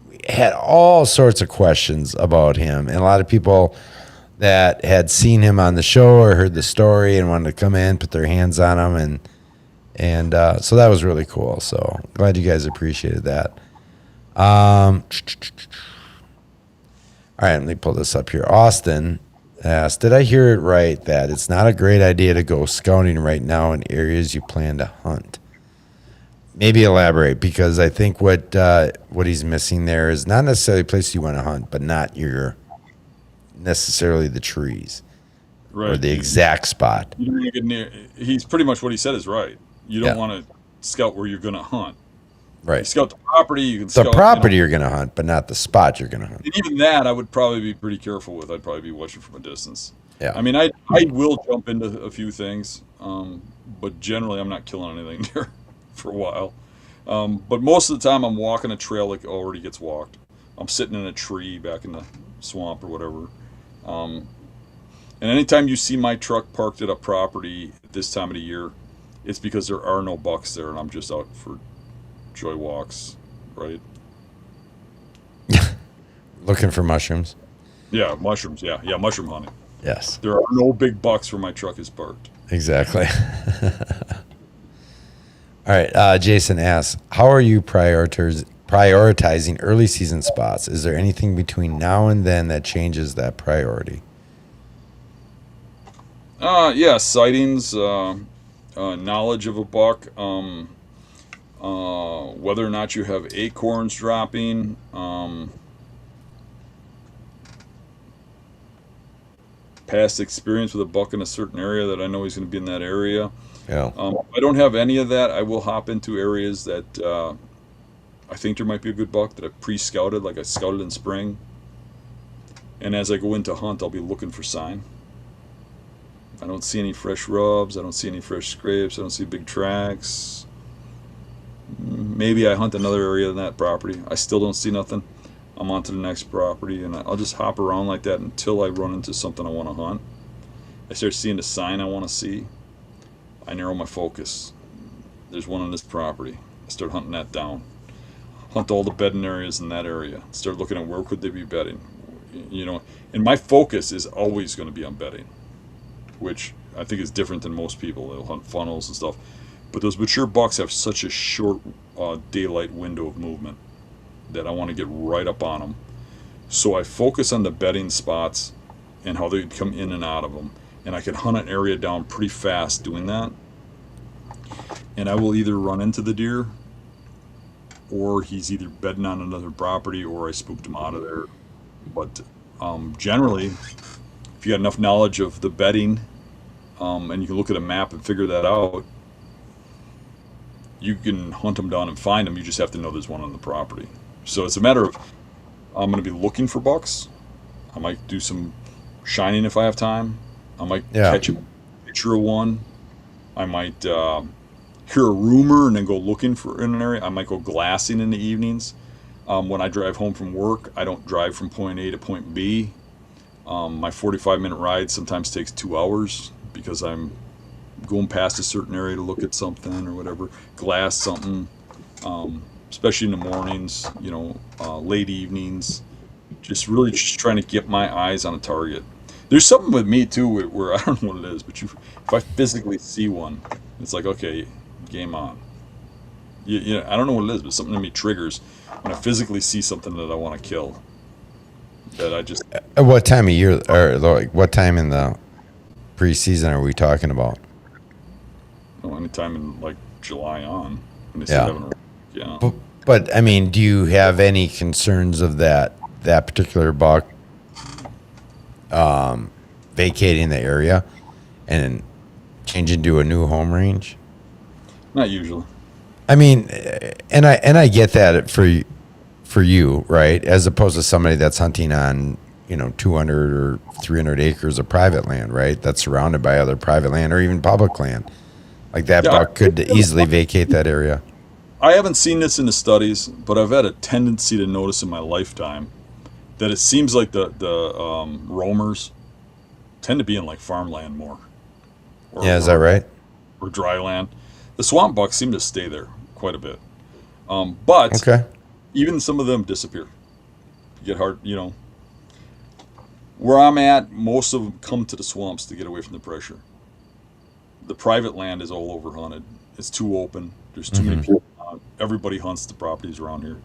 we had all sorts of questions about him, and a lot of people that had seen him on the show or heard the story and wanted to come in, put their hands on him, and so that was really cool. So glad you guys appreciated that. All right, let me pull this up here. Austin asked, did I hear it right that it's not a great idea to go scouting right now in areas you plan to hunt? Maybe elaborate, because I think what he's missing there is not necessarily a place you want to hunt, but not necessarily the trees Right. or the exact spot. You don't want to get near. He's pretty much what he said is right. You don't Yeah. want to scout where you're going to hunt. You Right. scout the property. You can The scout property you're going to hunt, but not the spot you're going to hunt. And even that, I would probably be pretty careful with. I'd probably be watching from a distance. Yeah. I mean, I will jump into a few things, but generally I'm not killing anything there for a while. But most of the time I'm walking a trail like already gets walked. I'm sitting in a tree back in the swamp or whatever. And anytime you see my truck parked at a property at this time of the year, it's because there are no bucks there and I'm just out for joy walks, right? Looking for mushrooms. Yeah, mushrooms. Yeah, mushroom hunting. Yes, There are no big bucks where my truck is parked. exactly. All right. Jason asks, how are you prioritizing early season spots? Is there anything between now and then that changes that priority? Yeah, sightings, knowledge of a buck, whether or not you have acorns dropping, past experience with a buck in a certain area that I know he's going to be in that area. Yeah. If I don't have any of that, I will hop into areas that I think there might be a good buck that I've pre-scouted, like I scouted in spring. And as I go into hunt, I'll be looking for sign. I don't see any fresh rubs. I don't see any fresh scrapes. I don't see big tracks. Maybe I hunt another area than that property. I still don't see nothing. I'm on to the next property, and I'll just hop around like that until I run into something I want to hunt. I start seeing the sign I want to see. I narrow my focus. There's one on this property. I start hunting that down. Hunt all the bedding areas in that area. Start looking at where could they be bedding. You know, and my focus is always going to be on bedding, which I think is different than most people. They'll hunt funnels and stuff. But those mature bucks have such a short daylight window of movement that I want to get right up on them. So I focus on the bedding spots and how they come in and out of them. And I can hunt an area down pretty fast doing that. And I will either run into the deer, or he's either bedding on another property, or I spooked him out of there. But generally, if you got enough knowledge of the bedding, and you can look at a map and figure that out, you can hunt them down and find them. You just have to know there's one on the property. So it's a matter of, I'm going to be looking for bucks. I might do some shining if I have time. I might catch a picture of one. I might hear a rumor and then go looking for in an area. I might go glassing in the evenings. When I drive home from work, I don't drive from point A to point B. My 45-minute ride sometimes takes 2 hours because I'm going past a certain area to look at something or whatever, glass something, especially in the mornings, you know, late evenings, just really just trying to get my eyes on a target. There's something with me too where I don't know what it is, but if I physically see one, it's like, okay, game on. You know, I don't know what it is, but something in me triggers when I physically see something that I want to kill. That I just. At what time of year, or like what time in the preseason are we talking about? Oh, anytime in like July on. When they start having But I mean, do you have any concerns of that particular buck vacating the area and changing to a new home range? Not usually. I mean, and I get that for you, right? As opposed to somebody that's hunting on, you know, 200 or 300 acres of private land, right? That's surrounded by other private land or even public land. Like that buck could easily vacate that area. I haven't seen this in the studies, but I've had a tendency to notice in my lifetime that it seems like the roamers tend to be in like farmland more. Is that right? Or dry land. The swamp bucks seem to stay there quite a bit. But even some of them disappear. You get hard, you know. Where I'm at, most of them come to the swamps to get away from the pressure. The private land is all over hunted. It's too open. There's too many people. Everybody hunts the properties around here.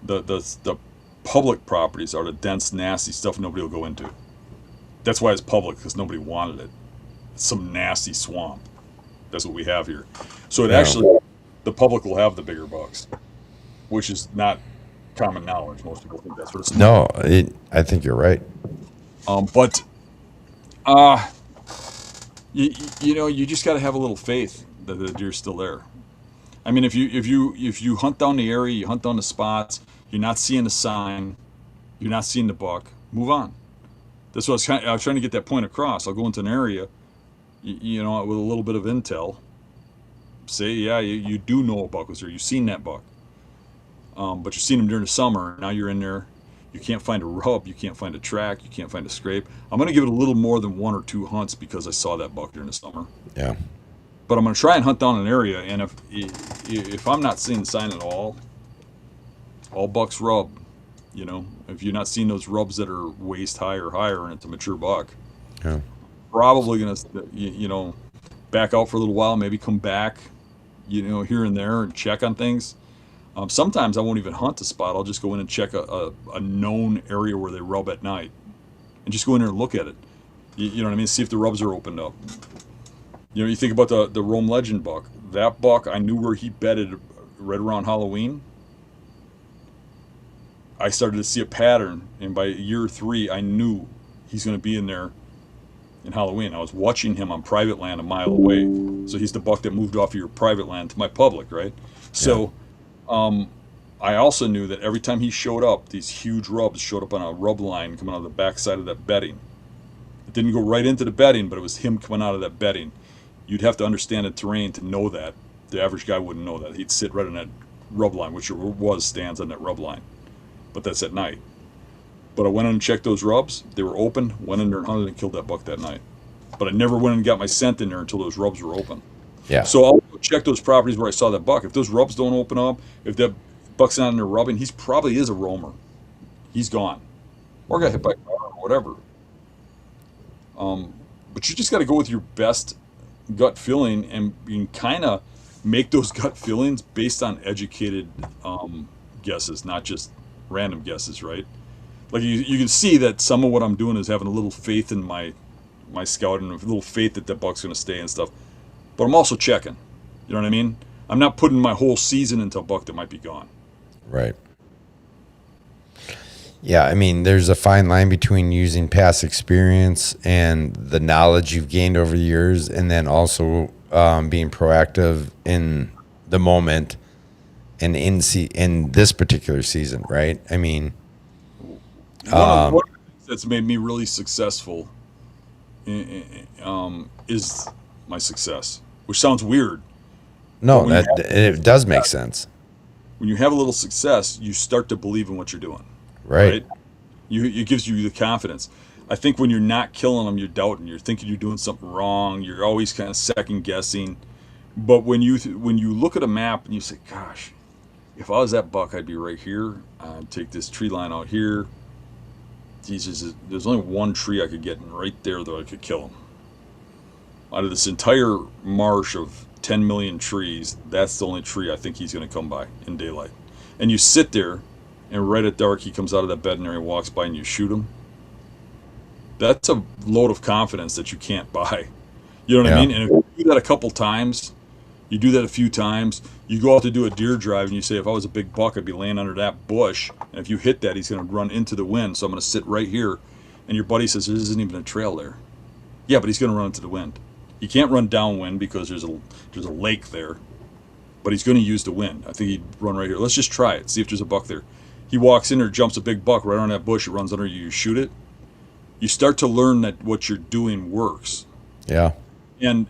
The public properties are the dense, nasty stuff nobody will go into. That's why it's public, because nobody wanted it. It's some nasty swamp. That's what we have here. So it actually, the public will have the bigger bucks, which is not common knowledge. Most people think that's what it's. No, I think you're right. But you know, you just got to have a little faith that the deer's still there. I mean, if you hunt down the area, you hunt down the spots, you're not seeing the sign, you're not seeing the buck, move on. That's what I was trying to get that point across. I'll go into an area, you know, with a little bit of intel. Say, yeah, you do know a buck was there. You've seen that buck. But you've seen him during the summer. Now you're in there. You can't find a rub. You can't find a track. You can't find a scrape. I'm going to give it a little more than 1 or 2 hunts because I saw that buck during the summer. Yeah. But I'm going to try and hunt down an area. And if I'm not seeing the sign at all bucks rub. You know, if you're not seeing those rubs that are waist high or higher and it's a mature buck, probably going to, you know, back out for a little while, maybe come back, you know, here and there and check on things. Sometimes I won't even hunt the spot. I'll just go in and check a known area where they rub at night and just go in there and look at it. You know what I mean? See if the rubs are opened up. You know, you think about the Rome Legend buck. That buck, I knew where he bedded right around Halloween. I started to see a pattern, and by year 3, I knew he's going to be in there in Halloween. I was watching him on private land a mile away. So he's the buck that moved off of your private land to my public, right? So I also knew that every time he showed up, these huge rubs showed up on a rub line coming out of the backside of that bedding. It didn't go right into the bedding, but it was him coming out of that bedding. You'd have to understand the terrain to know that. The average guy wouldn't know that. He'd sit right on that rub line, which was stands on that rub line. But that's at night. But I went in and checked those rubs. They were open. Went in there and hunted and killed that buck that night. But I never went and got my scent in there until those rubs were open. Yeah. So I'll go check those properties where I saw that buck. If those rubs don't open up, if that buck's not in there rubbing, he's probably is a roamer. He's gone. Or got hit by a car or whatever. But you just got to go with your best gut feeling, and you can kind of make those gut feelings based on educated guesses, not just random guesses, right? Like you can see that some of what I'm doing is having a little faith in my scout and a little faith that buck's going to stay and stuff. But I'm also checking. You know what I mean? I'm not putting my whole season into a buck that might be gone. Right. Yeah, I mean, there's a fine line between using past experience and the knowledge you've gained over the years, and then also being proactive in the moment and in this particular season, right? I mean, one of the things that's made me really successful is my success, which sounds weird. no, it does make sense, When you have a little success, you start to believe in what you're doing. right? It gives you the confidence. I think when you're not killing them, you're doubting. You're thinking you're doing something wrong. You're always kind of second guessing. But when you look at a map and you say, "Gosh, if I was that buck, I'd be right here. I'd take this tree line out here. Jesus, there's only one tree I could get in right there that I could kill him. Out of this entire marsh of 10 million trees, that's the only tree I think he's going to come by in daylight." And you sit there, and right at dark, he comes out of that bed and he walks by and you shoot him. That's a load of confidence that you can't buy. You know what I Yeah. mean? And if you do that a couple times, you do that a few times, you go out to do a deer drive and you say, if I was a big buck, I'd be laying under that bush. And if you hit that, he's going to run into the wind. So I'm going to sit right here. And your buddy says, there isn't even a trail there. Yeah, but he's going to run into the wind. He can't run downwind because there's a lake there. But he's going to use the wind. I think he'd run right here. Let's just try it. See if there's a buck there. He walks in there, jumps a big buck right on that bush. It runs under you. You shoot it. You start to learn that what you're doing works. Yeah. And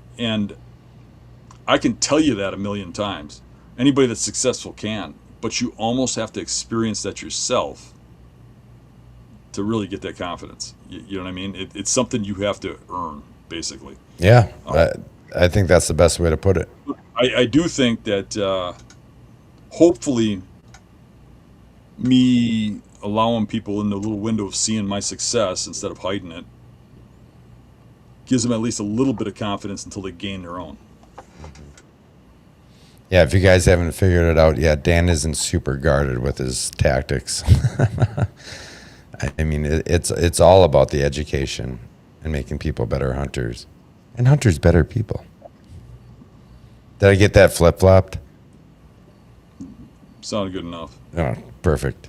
I can tell you that a million times. Anybody that's successful can, but you almost have to experience that yourself to really get that confidence. You know what I mean? It's something you have to earn, basically. Yeah. I think that's the best way to put it. I do think that hopefully me allowing people in the little window of seeing my success instead of hiding it gives them at least a little bit of confidence until they gain their own. Yeah, if you guys haven't figured it out yet, Dan isn't super guarded with his tactics. I mean, it's all about the education and making people better hunters, and hunters better people. Did I get that flip-flopped? Sounded good enough. Oh, perfect.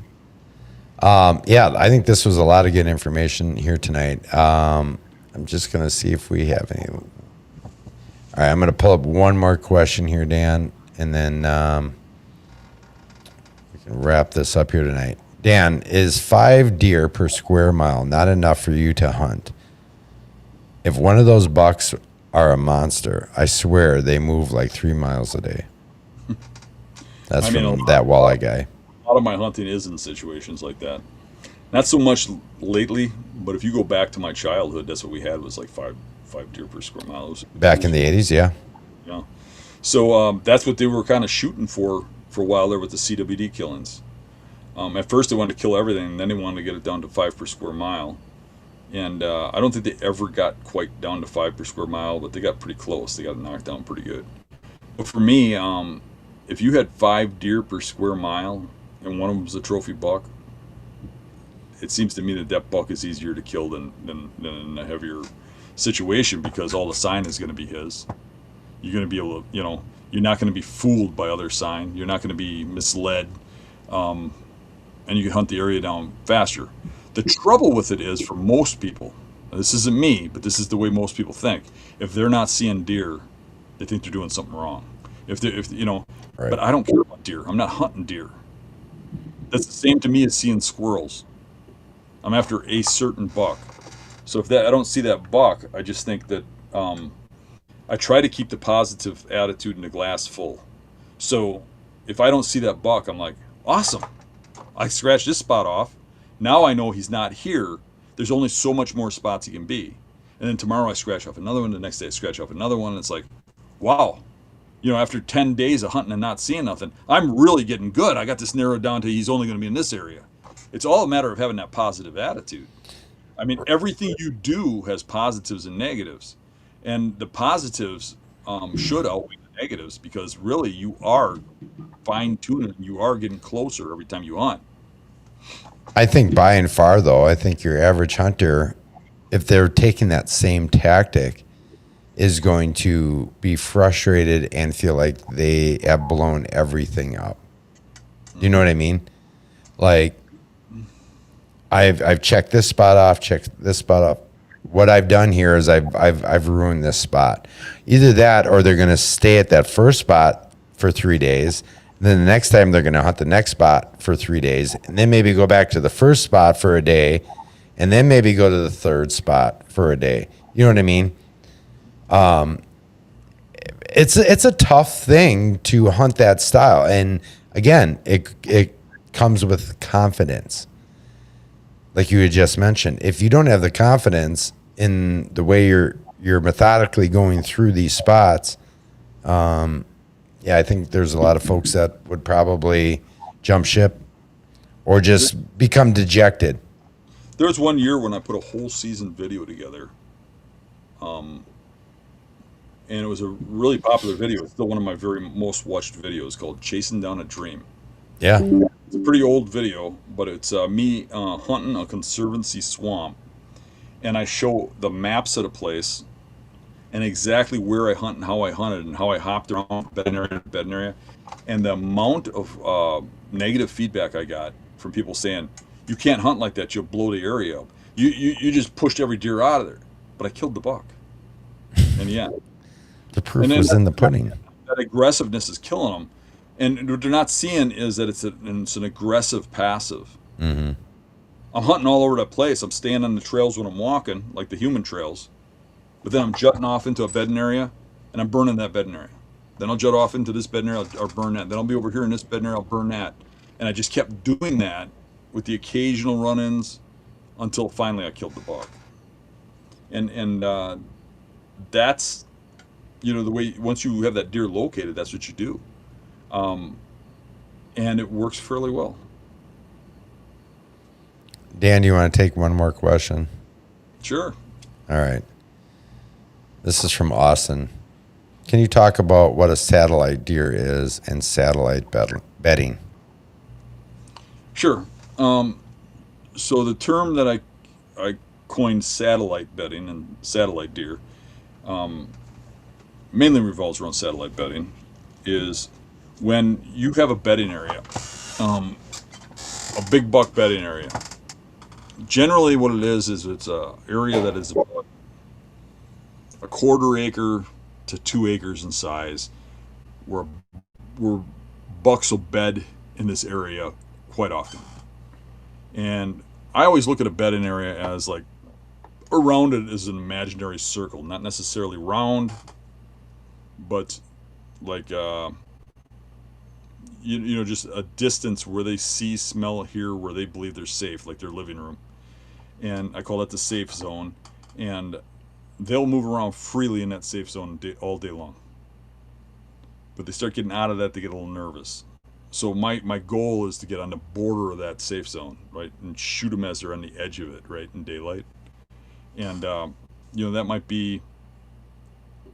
Yeah, I think this was a lot of good information here tonight. I'm just going to see if we have any. All right, I'm going to pull up one more question here, Dan, and then we can wrap this up here tonight. Dan, is 5 deer per square mile not enough for you to hunt? If one of those bucks are a monster, I swear they move like 3 miles a day. That's from that walleye guy. A lot of my hunting is in situations like that. Not so much lately, but if you go back to my childhood, that's what we had was like five deer per square mile. Back in the 80s, yeah. Yeah. So that's what they were kind of shooting for a while there with the CWD killings. At first they wanted to kill everything, and then they wanted to get it down to 5 per square mile. And I don't think they ever got quite down to 5 per square mile, but they got pretty close. They got it knocked down pretty good. But for me, if you had 5 deer per square mile and one of them was a trophy buck, it seems to me that buck is easier to kill than in a heavier situation, because all the sign is going to be his. You're going to be able to, you're not going to be fooled by other sign. You're not going to be misled. And you can hunt the area down faster. The trouble with it is, for most people, this isn't me, but this is the way most people think. If they're not seeing deer, they think they're doing something wrong. Right. But I don't care about deer. I'm not hunting deer. That's the same to me as seeing squirrels. I'm after a certain buck. So if that I don't see that buck, I just think that I try to keep the positive attitude in the glass full. So if I don't see that buck, I'm like, awesome. I scratched this spot off. Now I know he's not here. There's only so much more spots he can be. And then tomorrow I scratch off another one. The next day I scratch off another one. And it's like, wow. After 10 days of hunting and not seeing nothing, I'm really getting good. I got this narrowed down to he's only going to be in this area. It's all a matter of having that positive attitude. I mean, everything you do has positives and negatives. And the positives should outweigh the negatives because really you are fine tuning. You are getting closer every time you hunt. I think by and far, though, I think your average hunter, if they're taking that same tactic, is going to be frustrated and feel like they have blown everything up. You know what I mean? Like, I've checked this spot off, checked this spot off. What I've done here is I've ruined this spot. Either that, or they're going to stay at that first spot for 3 days. Then the next time they're going to hunt the next spot for 3 days, and then maybe go back to the first spot for a day, and then maybe go to the third spot for a day. You know what I mean? It's a tough thing to hunt that style, and again, it comes with confidence. Like you had just mentioned, if you don't have the confidence in the way you're methodically going through these spots, I think there's a lot of folks that would probably jump ship or just become dejected. There was one year when I put a whole season video together, and it was a really popular video. It's still one of my very most watched videos, called "Chasing Down a Dream." Yeah. It's a pretty old video, but it's me hunting a conservancy swamp, and I show the maps of the place and exactly where I hunt and how I hunted and how I hopped around bed area to bed area, and the amount of negative feedback I got from people saying, "You can't hunt like that. You'll blow the area up. You just pushed every deer out of there." But I killed the buck. And yeah, The proof was in the pudding. that aggressiveness is killing them. And what they're not seeing is that it's an aggressive passive. Mm-hmm. I'm hunting all over that place. I'm staying on the trails when I'm walking, like the human trails. But then I'm jutting off into a bedding area, and I'm burning that bedding area. Then I'll jut off into this bedding area, I'll burn that. Then I'll be over here in this bedding area, I'll burn that. And I just kept doing that with the occasional run-ins until finally I killed the buck. And that's, the way, once you have that deer located, that's what you do. And it works fairly well. Dan, do you want to take one more question? Sure. All right. This is from Austin. Can you talk about what a satellite deer is and satellite bedding? Sure. So the term that I coined, satellite bedding and satellite deer, mainly revolves around satellite bedding, is when you have a bedding area, a big buck bedding area. Generally what it is it's a area that is about a quarter acre to 2 acres in size, where bucks will bed in this area quite often. And I always look at a bedding area as like around it is an imaginary circle, not necessarily round, but like just a distance where they see, smell, hear, where they believe they're safe, like their living room. And I call that the safe zone. And they'll move around freely in that safe zone all day long. But they start getting out of that, they get a little nervous. So my goal is to get on the border of that safe zone, right, and shoot them as they're on the edge of it, right, in daylight. And that might be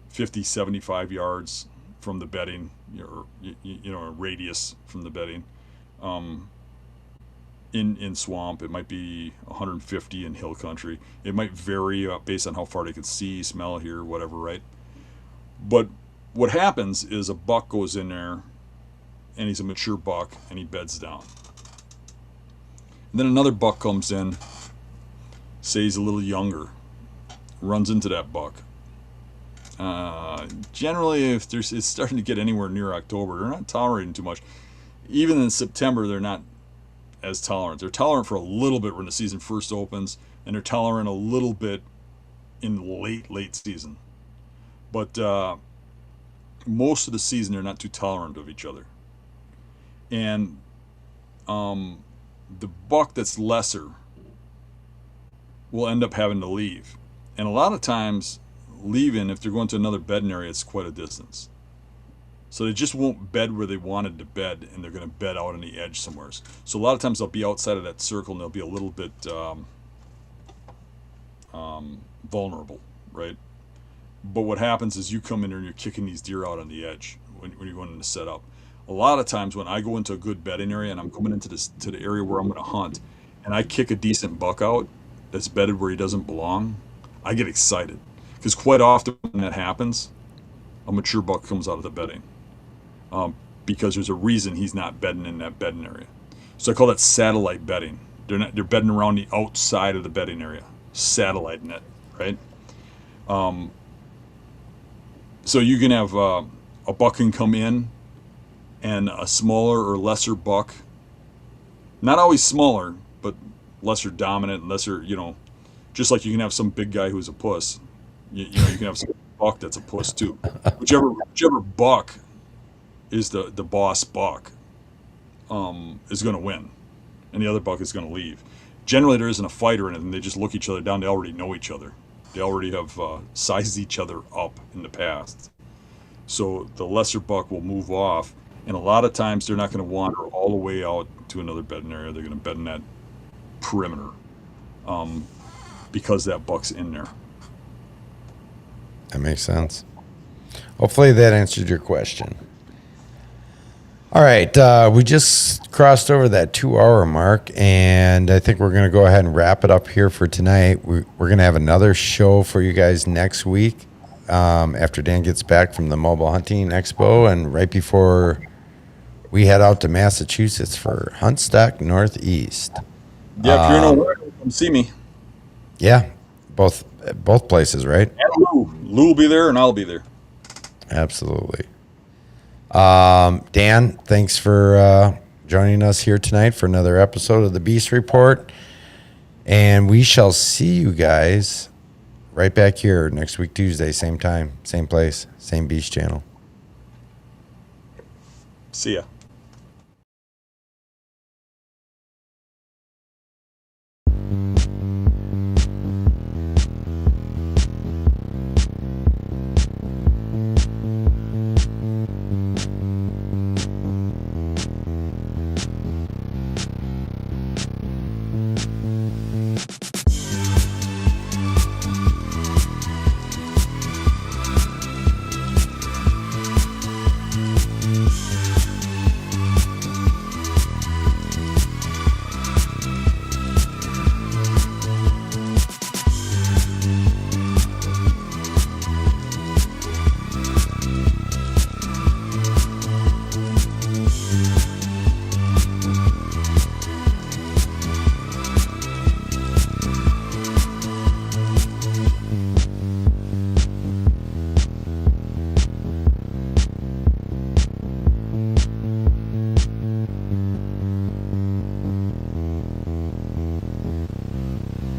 50, 75 yards from the bedding, or a radius from the bedding. In swamp, it might be 150 in hill country. It might vary based on how far they can see, smell, hear, whatever, right? But what happens is a buck goes in there, and he's a mature buck, and he beds down. And then another buck comes in, say he's a little younger, runs into that buck. Generally, if it's starting to get anywhere near October, they're not tolerating too much. Even in September, they're not as tolerant. They're tolerant for a little bit when the season first opens, and they're tolerant a little bit in the late season. But most of the season, they're not too tolerant of each other. And the buck that's lesser will end up having to leave. And a lot of times, leaving, if they're going to another bedding area, it's quite a distance. So they just won't bed where they wanted to bed, and they're going to bed out on the edge somewhere. So a lot of times they'll be outside of that circle, and they'll be a little bit vulnerable, right? But what happens is you come in there and you're kicking these deer out on the edge when you're going to set up. A lot of times when I go into a good bedding area and I'm coming into to the area where I'm going to hunt, and I kick a decent buck out that's bedded where he doesn't belong, I get excited. Because quite often when that happens, a mature buck comes out of the bedding. Because there's a reason he's not bedding in that bedding area. So I call that satellite bedding. They're bedding around the outside of the bedding area, satellite net, right? So you can have a buck can come in, and a smaller or lesser buck, not always smaller, but lesser dominant, lesser, just like you can have some big guy who's a puss. You can have some buck that's a puss too. Whichever buck is the boss buck is going to win, and the other buck is going to leave. Generally, there isn't a fight or anything. They just look each other down. They already know each other. They already have sized each other up in the past. So the lesser buck will move off, and a lot of times they're not going to wander all the way out to another bedding area. They're going to bed in that perimeter because that buck's in there. That makes sense. Hopefully that answered your question. All right, we just crossed over that 2-hour mark, and I think we're going to go ahead and wrap it up here for tonight. We're going to have another show for you guys next week after Dan gets back from the Mobile Hunting Expo, and right before we head out to Massachusetts for Huntstock Northeast. Yeah, if you're in Ohio, come see me. Yeah, both places, right? And Lou will be there, and I'll be there. Absolutely. Dan, thanks for joining us here tonight for another episode of the Beast Report. And we shall see you guys right back here next week, Tuesday, same time, same place, same Beast channel. See ya.